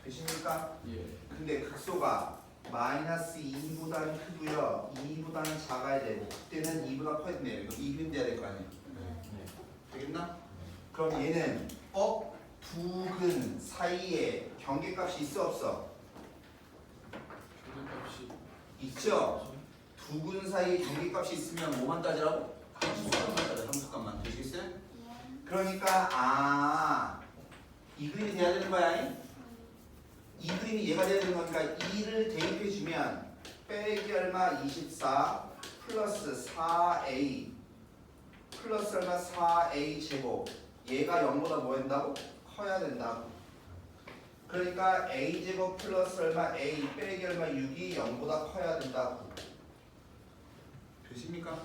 되십니까? 예. 근데 극소가 마이너스 2보다는 크고요. 2보다는 작아야 되고 그때는 2보다 커야 된대요. 이거 2근 돼야 될 거 아니에요. 네. 되겠나? 그럼 얘는 두 근 사이에 경계값이 있어 없어? 교대값이 있죠? 두 근 사이에 경계값이 있으면 뭐만 따지라고? 함수값만 따져. 함수값만. 되시겠어요? 그러니까 이 그림이 돼야 되는 거야. 이 그림이 얘가 돼야 되는 거니까 2를 대입해주면 빼기 얼마 24 플러스 4a 플러스 얼마 4a 제곱 얘가 0보다 뭐 한다고? 커야 된다고. 그러니까 a 제곱 플러스 얼마 a 빼기 얼마 6이 0보다 커야 된다고. 되십니까?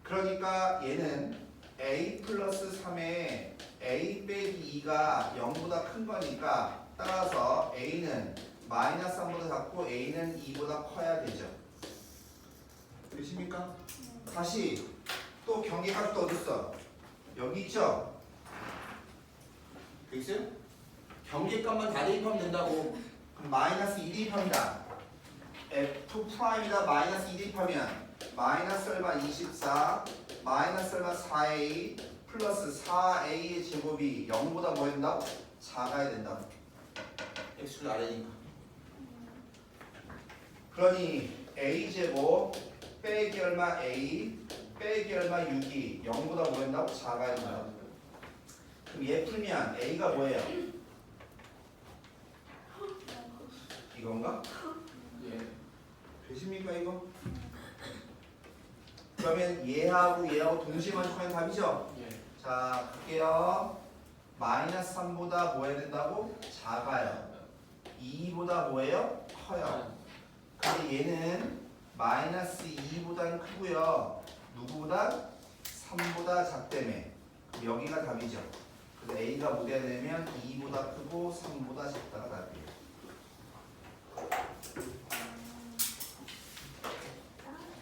그러니까 얘는 a 플러스 3에 a 빼기 2가 0보다 큰 거니까 따라서 a는 마이너스 3보다 작고 a는 2보다 커야 되죠. 되십니까? 다시 또 경계값이 또 어딨어? 여기 있죠? 되겠어요? 경계값만 다 대입하면 된다고. 그럼 마이너스 2 대입합니다. f 프라임이다 마이너스 2 대입하면 마이너스 얼마 24 마이너스 얼마 4a 플러스 4a의 제곱이 0보다 뭐 된다고? 작아야 된다고. x를 아래니까. 그러니 a 제곱 빼기 얼마 a 빼기 얼마 6이 0보다 뭐 된다고? 작아야 된다고. 그럼 얘 풀면 a가 뭐예요? 이건가? 예. 되십니까 이거? 그러면 얘하고 동시에 만족하는 답이죠? 예. 자, 갈게요. 마이너스 3보다 뭐 해야 된다고? 작아요. 2보다 뭐예요? 커요. 근데 얘는 마이너스 2보다는 크고요. 누구보다? 3보다 작다며. 그럼 여기가 답이죠. 그래서 A가 뭐 돼야 되냐면 2보다 크고 3보다 작다가 답이에요.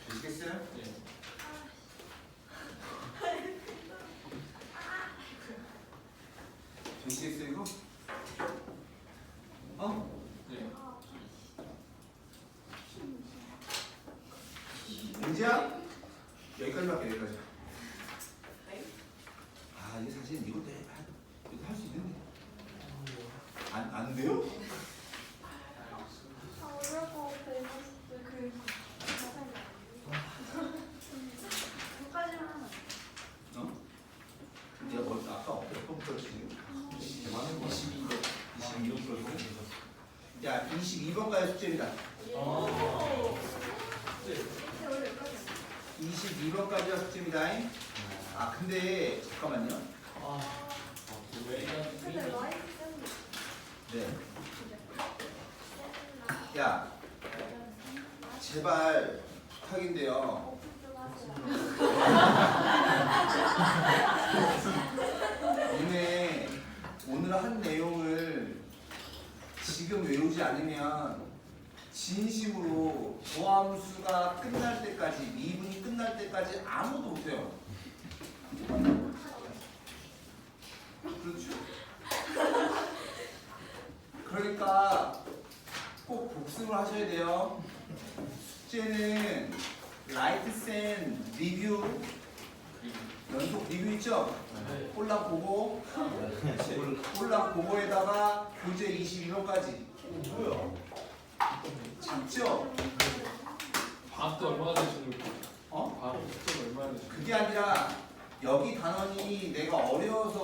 되시겠어요? 예. 되시겠어요 이거? 어? 예. 은지야? 여기까지만 할게 여기까지. 아 이게 사실 이것도 할 수 있는데 안 돼요? 어려고 배웠을 때그 자세히 그까지만 하면 어? 내가 뭐 아까 어떤 풀었지? 22번. 야 22번까지 숙제입니다. 근데 원래 그러지 22번까지가 숙제입니다. 아 근데 잠깐만요. 근데 라이트 때문에 네. 야 제발 부탁인데요. 오픈 좀 하세요. 오늘 한 내용을 지금 외우지 않으면 진심으로 도함수가 끝날 때까지 미분이 끝날 때까지 아무도 못해요. 그렇죠? 그러니까 꼭 복습을 하셔야 돼요. 숙제는 라이트센 리뷰 연속 리뷰 있죠? 꼴랑 보고 꼴랑 보고에다가 교재 22번까지 뭐야? 작죠? 밥도 얼마나 되시는 거예요? 어? 밥도 얼마나 되시는 그게 아니라 여기 단원이 내가 어려워서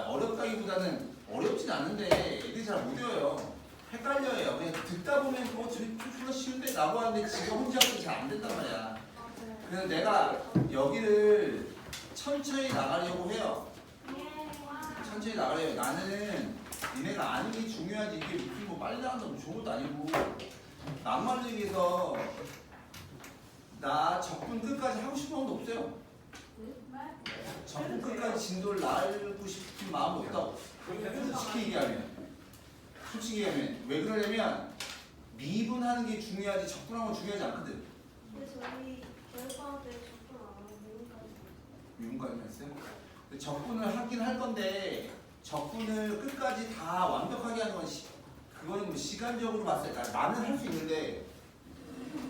어렵다기보다는 어렵진 않은데 애들이 잘 못 외워요. 헷갈려요. 그냥 듣다 보면 졸라 쉬운데 라고 하는데 지가 혼자 하면 잘 안 된단 말이야. 그래서 내가 여기를 천천히 나가려고 해요. 천천히 나가려고. 나는 니네가 아는 게 중요하지. 이게 무슨 뭐 빨리 나간다고 좋은 것도 아니고. 남말을 위해서 나 적분 끝까지 하고 싶은 마음도 없어요. 적분 끝까지 진도를 나르고 싶은 마음도 없다고. 솔직히 얘기하면 왜 그러냐면 미분하는 게 중요하지 적분하는 건 중요하지 않거든. 근데 저희 교육방학 때 적분 안 하고 미분까지 했어요? 근데 적분을 하긴 할 건데 적분을 끝까지 다 완벽하게 하는 건 그거는 뭐 시간적으로 봤을 때 나는 할 수 있는데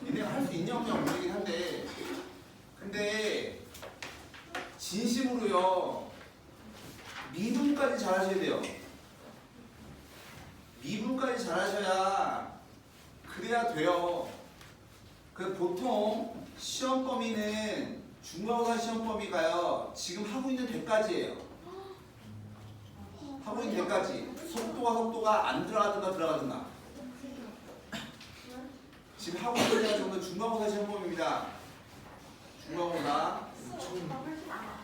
얘네가 할 수 있냐 없냐 모르긴 한데 근데 진심으로요 미분까지 잘하셔야 돼요. 미분까지 잘하셔야 그래야 돼요. 그 보통 시험 범위는 중간고사 시험 범위가요 지금 하고 있는 데까지예요. 하고 있는 데까지 속도가 안 들어가든가 들어가든가 지금 하고 있는 데가 정도 중간고사 시험 범위입니다. 중간고사.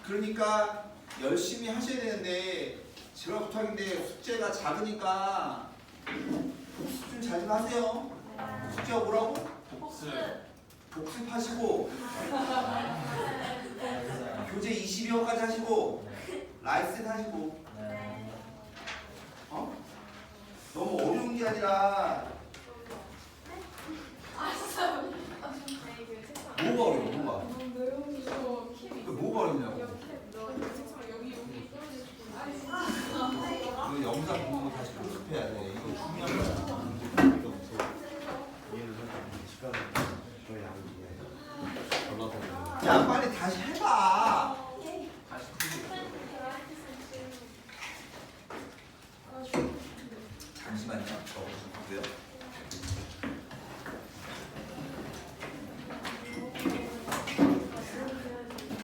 그러니까 열심히 하셔야 되는데 제가 부탁인데 숙제가 작으니까 복습 좀 잘 좀 하세요. 숙제가 뭐라고? 복습하시고 교재 22호까지 하시고 라이센 하시고 어? 너무 어려운 게 아니라 뭐가 어려워? 뭐가? 뭐가 어렵냐고? 그 영상 보고 다시 복습해야 돼.